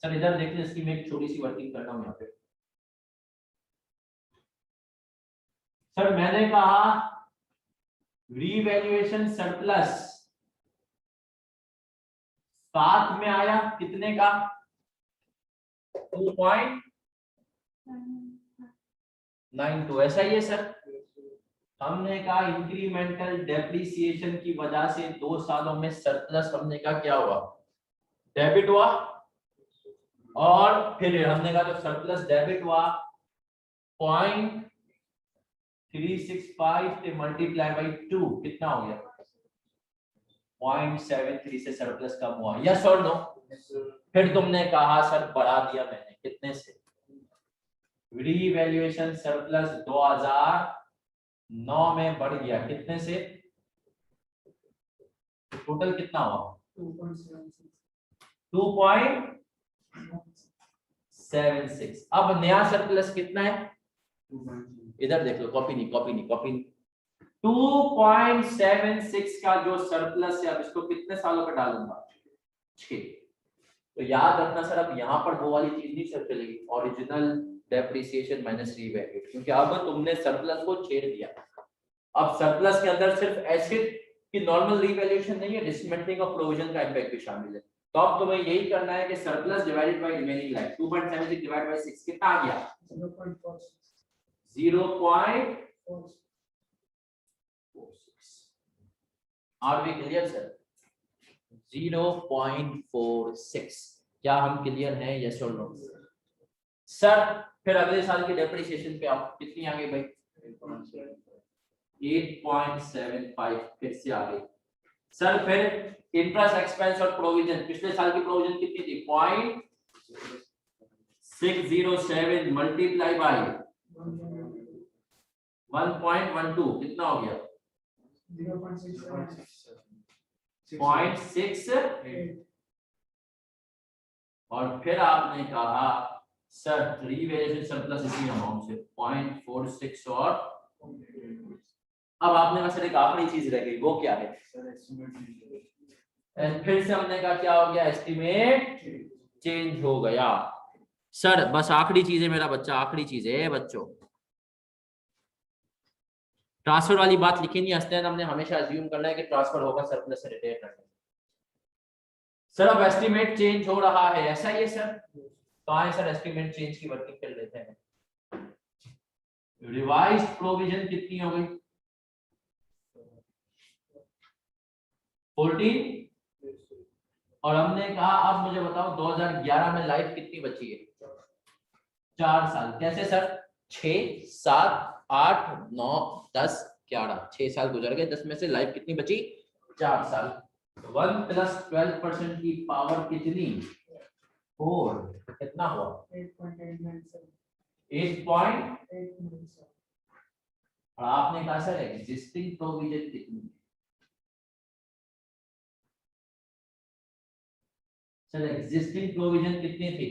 सर इधर देख लें, इसकी मैं एक छोटी सी वर्किंग करता हूं यहाँ पे। सर मैंने कहा रीवैल्यूएशन सरप्लस साथ में आया कितने का 2.92, ऐसा ही है सर। हमने कहा इंक्रीमेंटल डेप्रिसिएशन की वजह से 2 सालों में सरप्लस हमने कहा क्या हुआ, डेबिट हुआ, और फिर हमने कहा जो सरप्लस डेबिट हुआ 0.365 से मल्टीप्लाई बाई 2 कितना हो गया 0.73 से सरप्लस कम हुआ, यस और नो। फिर तुमने कहा सर बढ़ा दिया मैंने कितने से, रीवैल्यूएशन सरप्लस 2009 में बढ़ गया कितने से, टोटल कितना हुआ 2.76। अब नया सरप्लस कितना है, इधर देख लो, कॉपी नहीं 2.76 का जो सरप्लस है, अब इसको कितने सालों पे डालूंगा 6। तो याद रखना सर, अब यहाँ पर वो वाली चीज नहीं सर चलेगी, ओरिजिनल डेप्रिसिएशन माइनस रीवैल्यूड, क्योंकि अब तुमने सरप्लस को छेड़ दिया। अब सरप्लस के अंदर सिर्फ एसेट की नॉर्मल रीवैल्यूएशन नहीं है, डिसमेंटलिंग ऑफ प्रोविजन का इंपैक्ट भी शामिल है। तो अब तुम्हें यही करना है कि surplus divided by remaining life 2.76 divide by 6 कितना आ गया 0.46। Are we clear sir, 0.46। क्या हम क्लियर हैं, यस और नो सर। फिर अगले साल की डेप्रिसिएशन पे आप कितनी आ गई भाई 8.75, फिर से आ गई सर। फिर इंटरेस्ट एक्सपेंस और प्रोविजन, पिछले साल की प्रोविजन कितनी थी 0.607 मल्टीप्लाई बाय 1.12 कितना हो गया 0.68। और फिर आपने कहा सर रीवैल्यूएशन सरप्लस इसी अमाउंट से 0.46। और अब आपने कहा सर एक आखिरी चीज रह गई, वो क्या है, फिर से हमने कहा क्या हो गया एस्टिमेट चेंज हो गया। सर बस आखिरी चीज है मेरा बच्चा, आखिरी चीज है बच्चों, ट्रांसफर वाली बात लिखी नहीं, हस्ते हमने हमेशा अज्यूम करना है कि ट्रांसफर होगा सरप्लस से रिटेन करने। सर अब एस्टिमेट चेंज हो रहा है, ऐसा ही है सर। तो आए सर एस्टिमेट चेंज की वर्किंग कर लेते हैं। रिवाइज्ड प्रोविजन कितनी हो गई 14। और हमने कहा अब मुझे बताओ 2011 में लाइफ कितनी बची है 4 साल। कैसे सर 6 7 8 9 10 11, 6 साल गुजर गए, 10 में से लाइफ कितनी बची 4 साल। 1 + 12% की पावर कितनी 4, कितना हुआ 8.8। और आपने कहा सर एग्जिस्टिंग प्रोविजन कितनी, सर एग्जिस्टिंग प्रोविजन कितनी थी,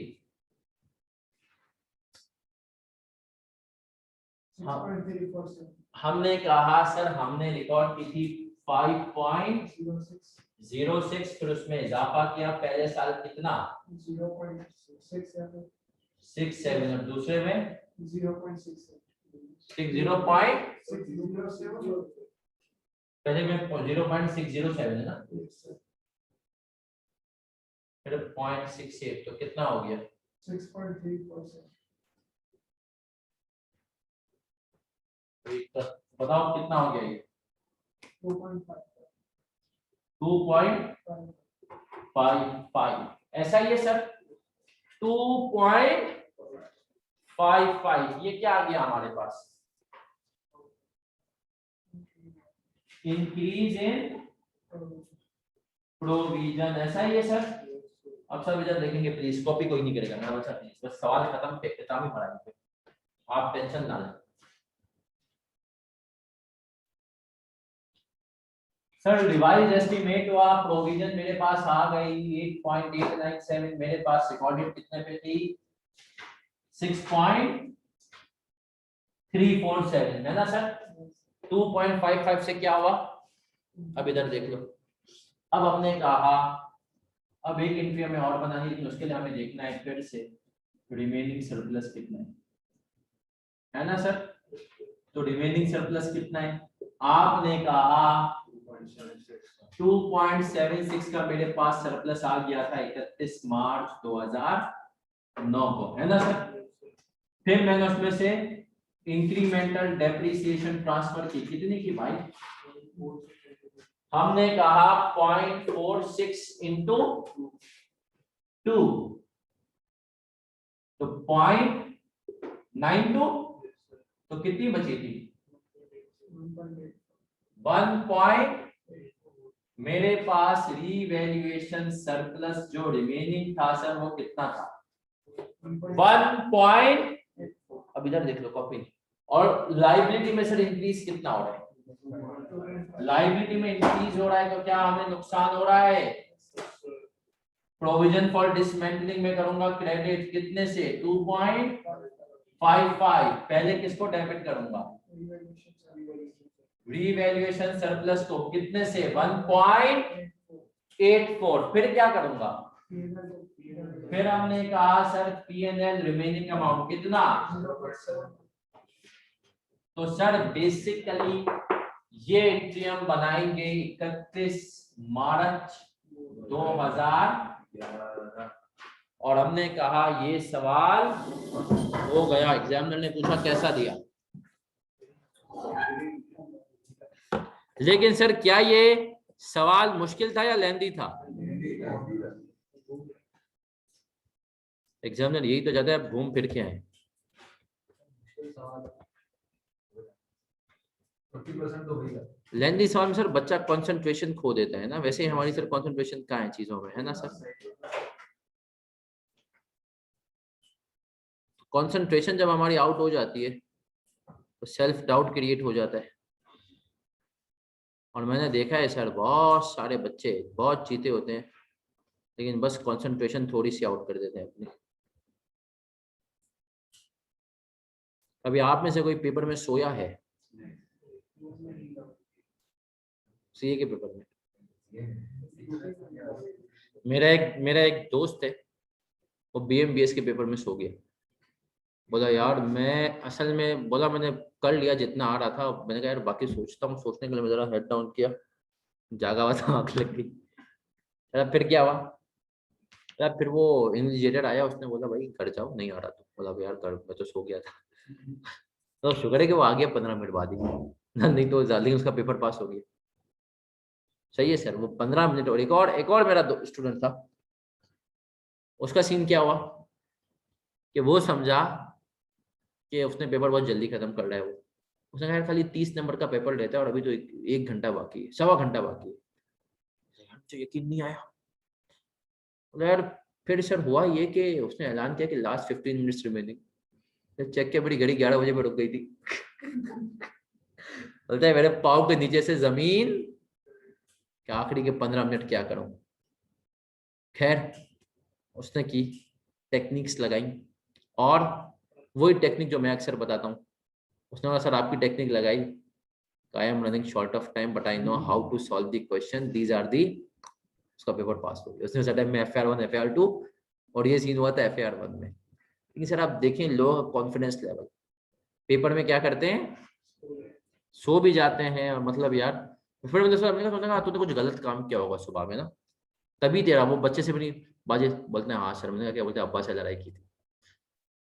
हमने कहा सर हमने रिकॉर्ड की थी 5.06, फिर उसमें इजाफा किया, पहले साल कितना 0.67 और दूसरे में 0.67, पहले में 0.607 है ना, फिर 0.68, तो कितना हो गया 6.3%। बताओ कितना हो गया ये 2.55। ऐसा ही है सर 2.55, ये क्या आ गया हमारे पास, इंक्रीज इन प्रोविजन, ऐसा ही है सर। अब सब इधर देखेंगे प्लीज, कॉपी कोई नहीं करेगा मेरा बच्चा प्लीज, बस सवाल खत्म पे किताब ही पढ़ाएंगे, आप टेंशन ना लें। सर रिवाइज एस्टिमेट हुआ, प्रोविजन मेरे पास आ गई 8.897, मेरे पास रिकॉर्डेड कितने पे थी 6.347 है ना सर। 2.55 से क्या हुआ, अब इधर देख लो। अब हमने कहा अब एक एंट्री हमें और बनानी है, उसके लिए हमें देखना है फिर से रिमेनिंग सरप्लस कितना है ना सर। तो रिमेनिंग सरप्लस कितना है, आपने कहा 2.76 का मेरे पास सरप्लस आ गया था 31 मार्च 2009 को, है ना सर। फिर मैंने उसमें से इंक्रीमेंटल डेप्रिसिएशन ट्रांसफर की, कितनी की भाई, हमने कहा 0.46 इंटू 2, तो 0.92, तो कितनी बची थी 1. मेरे पास रीवैल्यूएशन सरप्लस जो रिमेनिंग था सर वो कितना था 1. अब इधर देख लो कॉपी। और लाइबिलिटी में सर इंक्रीज कितना हो रहा है, लाइबिलिटी में इंक्रीज हो रहा है, तो क्या हमें नुकसान हो रहा है। प्रोविजन फॉर डिसमेंटलिंग में करूंगा क्रेडिट कितने से 2.55, पहले किसको डेबिट करूंगा रीवैल्यूएशन सरप्लस को, कितने से 1.84, फिर क्या करूंगा, फिर हमने कहा सर P&L रिमेनिंग अमाउंट कितना, तो सर बेसिकली ये एंट्री हम बनाएंगे 31 मार्च 2011, और हमने कहा ये सवाल हो गया, एग्जामिनर ने पूछा कैसा दिया। लेकिन सर क्या ये सवाल मुश्किल था या लेंदी था, एग्जामिनर यही तो चाहता है घूम फिर के आए। 50% तो वही है। लेंदी सवाल में सर बच्चा कंसंट्रेशन खो देता है ना, वैसे ही हमारी सर कंसंट्रेशन कहाँ है चीजों में, है ना सर। कंसंट्रेशन जब हमारी आउट हो जाती है तो सेल्फ डाउट क्रिएट हो जाता है, और मैंने देखा है सर बहुत सारे बच्चे बहुत चीते होते हैं लेकिन बस कंसंट्रेशन थोड़ी सी आउट कर देते हैं अपनी। अभी आप में से कोई पेपर में सोया है, सीए के पेपर में? मेरा एक दोस्त है, वो BM-BS के पेपर में सो गया। बोला यार मैं असल में, बोला मैंने कर लिया जितना आ रहा था, मैंने कहा यार बाकी सोचता हूँ, सोचने के लिए मैं जरा हेड डाउन किया, जागा हुआ था, आंख लग गई। फिर क्या हुआ, फिर वो इन्विजिलेटर आया, उसने बोला भाई घर जाओ, नहीं आ रहा तो, बोला यार घर मैं तो सो गया था। तो शुक्र है कि वो आ गया 15 मिनट बाद ही, नहीं तो जल्दी उसका पेपर पास हो गया। सही है सर, वो 15 मिनट। और एक और मेरा स्टूडेंट था, उसका सीन क्या हुआ कि वो समझा कि उसने पेपर बहुत जल्दी खत्म कर रहा है, वो उसने कहा खाली 30 नंबर का पेपर रहता है और अभी तो एक घंटा बाकी है, 1.25 घंटा बाकी है। तो यकीन नहीं आया यार। फिर सर हुआ ये कि उसने ऐलान किया कि लास्ट 15 मिनट्स रिमेनिंग। चेक किया, बड़ी घड़ी 11 बजे पे रुक गई थी। बोलता है मेरे पाँव के नीचे से जमीन कि आखिरी के 15 मिनट क्या करूं। खैर उसने की टेक्निक्स लगाई, और वही टेक्निक जो मैं अक्सर बताता हूँ। उसने बोला सर आपकी टेक्निक लगाई, I am running short of time but I know how to solve the question, these are the, उसका पेपर पास हो गया। उसने सर में FAR1 FAR2 और ये सीन हुआ था FAR1 में। लेकिन सर आप देखें लो कॉन्फिडेंस लेवल, पेपर में क्या करते हैं, सो भी जाते हैं, और मतलब यार फिर मैंने सोचा तूने कुछ गलत काम किया होगा सुबह में ना, तभी तेरा वो बच्चे से भी नहीं बाजे बोलते हैं। हाँ सर, मैंने क्या बोलते हैं, अब्बा से लड़ाई की थी।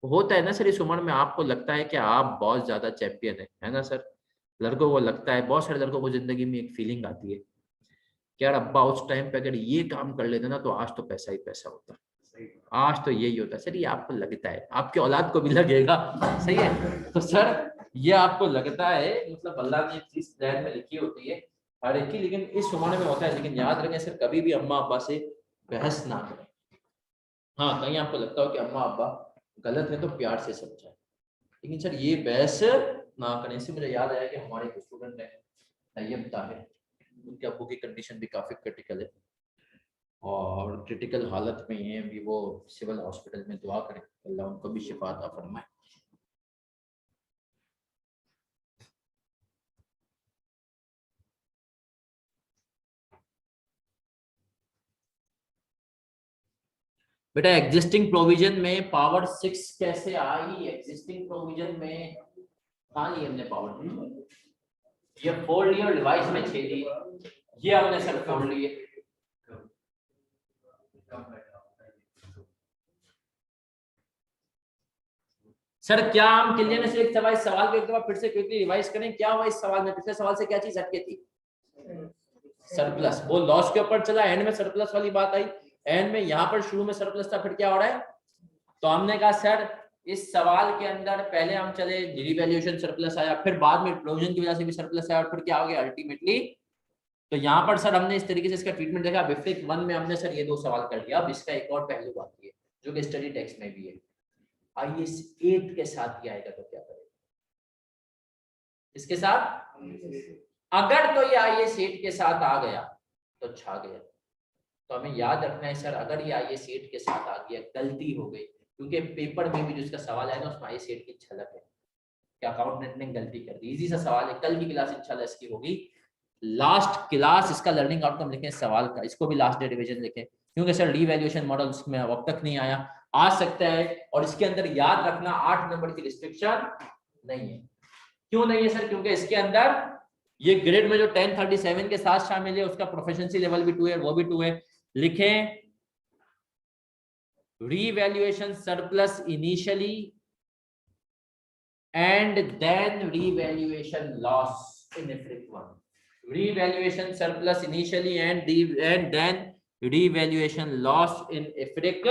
होता है ना सर, इस उम्र में आपको लगता है कि आप बहुत ज्यादा चैंपियन है ना सर। लड़कों को लगता है, बहुत सारे लड़कों को जिंदगी में एक फीलिंग आती है कि यार अब्बा उस टाइम पे अगर ये काम कर लेते ना तो आज तो पैसा ही पैसा होता, आज तो यही होता। सर ये आपको लगता है, आपके औलाद को भी लगेगा, सही है। तो सर ये आपको लगता है, मतलब अल्लाह ने एक चीज प्लान में लिखी होती है हर एक की, लेकिन इस उम्र में होता है। लेकिन याद रखें सर, कभी भी अम्मा अब्बा से बहस ना करें। हाँ, कहीं आपको लगता हो कि अम्मा अब्बा गलत है तो प्यार से समझाएं, लेकिन सर ये बहस ना करें। इससे मुझे याद आया कि हमारे एक स्टूडेंट है तैयब ताहिर, उनके अब्बू की कंडीशन भी काफी क्रिटिकल है और क्रिटिकल हालत में हैं अभी वो सिविल हॉस्पिटल में। दुआ करें अल्लाह उनको भी शिफा अता फरमाए। बेटा एग्जिस्टिंग प्रोविजन में पावर 6 कैसे आई? एग्जिस्टिंग प्रोविजन में कहाँ ली हमने पावर? ये फोड़ लिया और डिवाइस में छेद ली, ये हमने सर फोड़ लिए। सर क्या हम क्लियर से एक सवाल को एक दफा फिर से क्विकली रिवाइज करें? क्या हुआ इस सवाल में? पिछले सवाल से क्या चीज हटके थी? सरप्लस। वो लॉस के ऊपर चला, एंड में सरप्लस वाली बात आई। एंड में यहाँ पर शुरू में सरप्लस था, फिर क्या हो रहा है? तो हमने कहा सर इस सवाल के अंदर पहले हम चले रिवैल्यूएशन सरप्लस आया, फिर बाद में प्रोविजन की वजह से भी सरप्लस आया, और फिर क्या हो गया अल्टीमेटली? तो यहाँ पर सर हमने इस तरीके से इसका ट्रीटमेंट देखा। बिफ्रिक 1 में हमने सर ये 2 सवाल कर लिया। अब इसका एक और पहलू बाकी है जो कि स्टडी टेक्स्ट में भी है। IAS 8 के साथ ही आएगा तो क्या करेगा? इसके साथ अगर तो ये IAS 8 के साथ आ गया तो छा गया। तो हमें याद रखना है सर, अगर ये IAS 8 के साथ आ गया गलती हो गई, क्योंकि पेपर में भी जो इसका सवाल आएगा उसमें IAS 8 की झलक है कि अकाउंटेंट ने गलती कर दी। इजी सा सवाल है, कल की क्लास इंशाल्लाह इसकी होगी। लास्ट क्लास इसका लर्निंग आउटकम लिखें सवाल का, इसको भी लास्ट डे रिवीजन लिखें, क्योंकि सर रीवैल्यूएशन मॉडल इसमें अब तक नहीं आया, आ सकता है। और इसके अंदर याद रखना 8 नंबर की रिस्ट्रिक्शन नहीं है। क्यों नहीं है सर? क्योंकि इसके अंदर ये ग्रेड में जो 1037 के साथ शामिल है उसका प्रोफिशिएंसी लेवल भी 2 है, वो भी 2 है। लिखें revaluation surplus initially and then revaluation loss in IFRIC 1. Revaluation surplus initially and then revaluation loss in IFRIC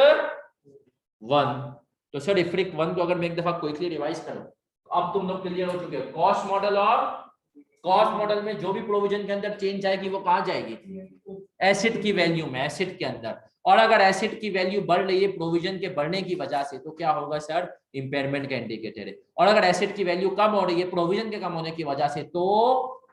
1. तो सर IFRIC 1 को अगर मैं एक दफा क्विकली रिवाइज करूं, अब तुम लोग क्लियर हो चुके हो। कॉस्ट मॉडल, और कॉस्ट मॉडल में जो भी प्रोविजन के अंदर चेंज आएगी वो कहां जाएगी? एसिड की वैल्यू में, एसिड के अंदर। और अगर एसिड की वैल्यू बढ़ रही है प्रोविजन के बढ़ने की वजह से तो क्या होगा सर? इंपेयरमेंट का इंडिकेटर है। और अगर एसिड की वैल्यू कम हो रही है प्रोविजन के कम होने की वजह से तो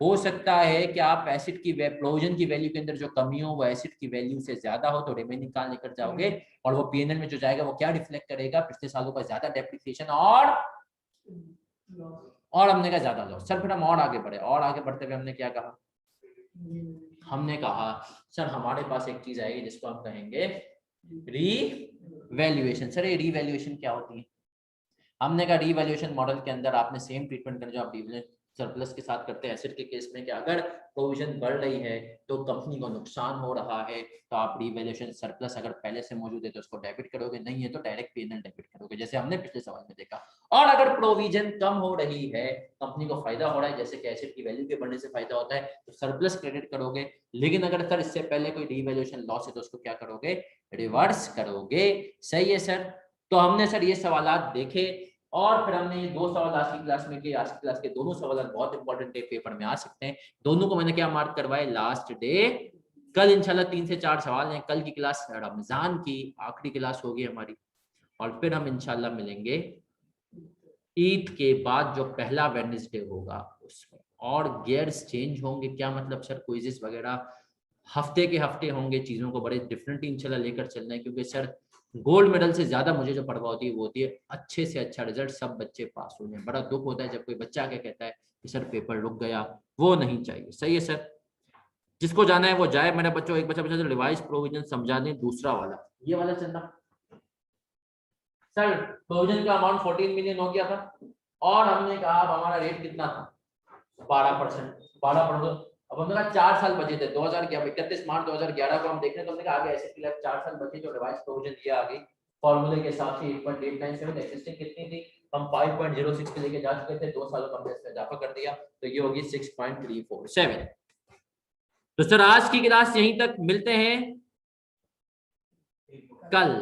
हो सकता है कि आप एसिड की प्रोविजन की वैल्यू के अंदर जो कमी हो वो एसिड की वैल्यू से ज्यादा हो, तो रिमेनिंग कहां लेकर जाओगे? और वो पीएनएल में जो जाएगा वो क्या रिफ्लेक्ट करेगा? पिछले सालों का ज्यादा डेप्रिसिएशन और हमने कहा ज्यादा लॉस। सर फिर हम और आगे बढ़े, और आगे बढ़ते हुए हमने क्या कहा? हमने कहा सर हमारे पास एक चीज आएगी जिसको हम कहेंगे रीवैल्यूएशन। सर ये रीवैल्यूएशन क्या होती है? हमने कहा रीवैल्यूएशन मॉडल के अंदर आपने सेम ट्रीटमेंट करना जो आप डिविडेंड सरप्लस के साथ करते हैं एसिड के केस में, कि अगर प्रोविजन बढ़ रही है तो कंपनी को नुकसान हो रहा है तो आप रीवैल्यूएशन सरप्लस अगर पहले से मौजूद है तो उसको डेबिट करोगे, नहीं है तो डायरेक्ट पीएनएल डेबिट करोगे, जैसे हमने पिछले सवाल में देखा। और अगर प्रोविजन कम हो रही है, कंपनी को फायदा हो रहा है, जैसे कि एसिड की वैल्यू के बढ़ने से फायदा होता है, तो सरप्लस क्रेडिट करोगे। लेकिन अगर सर इससे पहले कोई रीवैल्यूएशन लॉस है तो उसको क्या करोगे? रिवर्स करोगे। सही है सर। तो हमने सर ये सवालात देखे और फिर हमने ये 2 सवाल आज की क्लास में किए। आज की क्लास के दोनों सवाल बहुत इंपॉर्टेंट है, पेपर में आ सकते हैं। दोनों को मैंने क्या मार्क करवाए? Last day. कल इंशाल्लाह 3 से 4 सवाल हैं। कल की क्लास रमजान की आखिरी क्लास होगी हमारी, और फिर हम इंशाल्लाह मिलेंगे ईद के बाद जो पहला वेडनेसडे होगा उसमें। और गियर्स चेंज होंगे। क्या मतलब सर? क्विज़ेस वगैरह हफ्ते के हफ्ते होंगे, चीजों को बड़े डिफरेंट इंशाल्लाह लेकर चलना है, क्योंकि सर गोल्ड मेडल से ज्यादा मुझे जो परवाह होती है वो होती है अच्छे से अच्छा रिजल्ट, सब बच्चे पास हो जाए। बड़ा दुख होता है जब कोई बच्चा आके कहता है कि सर पेपर रुक गया, वो नहीं चाहिए। सही है सर। जिसको जाना है वो जाए। मेरे बच्चों एक बच्चा रिवाइज प्रोविजन समझा दें, दूसरा वाला ये वाला चलना। सर प्रोविजन का अमाउंट 14 मिलियन हो गया था और हमने कहा अब हमारा रेट कितना था? 12%। 12%। अब हमने कहा 4 साल बचे थे, 31 मार्च 2011 को हम देख रहे हैं, तो हमने कहा आगे ऐसे के लिए 4 साल बचे, जो रिवाइज प्रोविजन दिया आगे फॉर्मूले के हिसाब से 8.897, एक्सिस्टिंग कितनी थी? हम 5.06 पे लेके जा चुके थे, 2 सालों का हमने इसमें इजाफा कर दिया, तो ये होगी 6.347। तो सर आज की क्लास यहीं तक, मिलते हैं कल।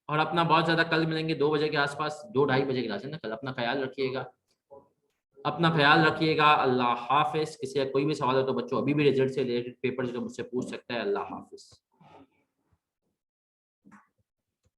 और अपना बहुत ज्यादा कल मिलेंगे 2 बजे के आसपास, 2 ढाई बजे क्लास है ना कल। अपना ख्याल रखिएगा, अपना ख्याल रखिएगा। अल्लाह हाफिज। किसी का कोई भी सवाल हो तो बच्चों अभी भी रिजल्ट से रिलेटेड पेपर जो मुझसे पूछ सकता है। अल्लाह हाफिज।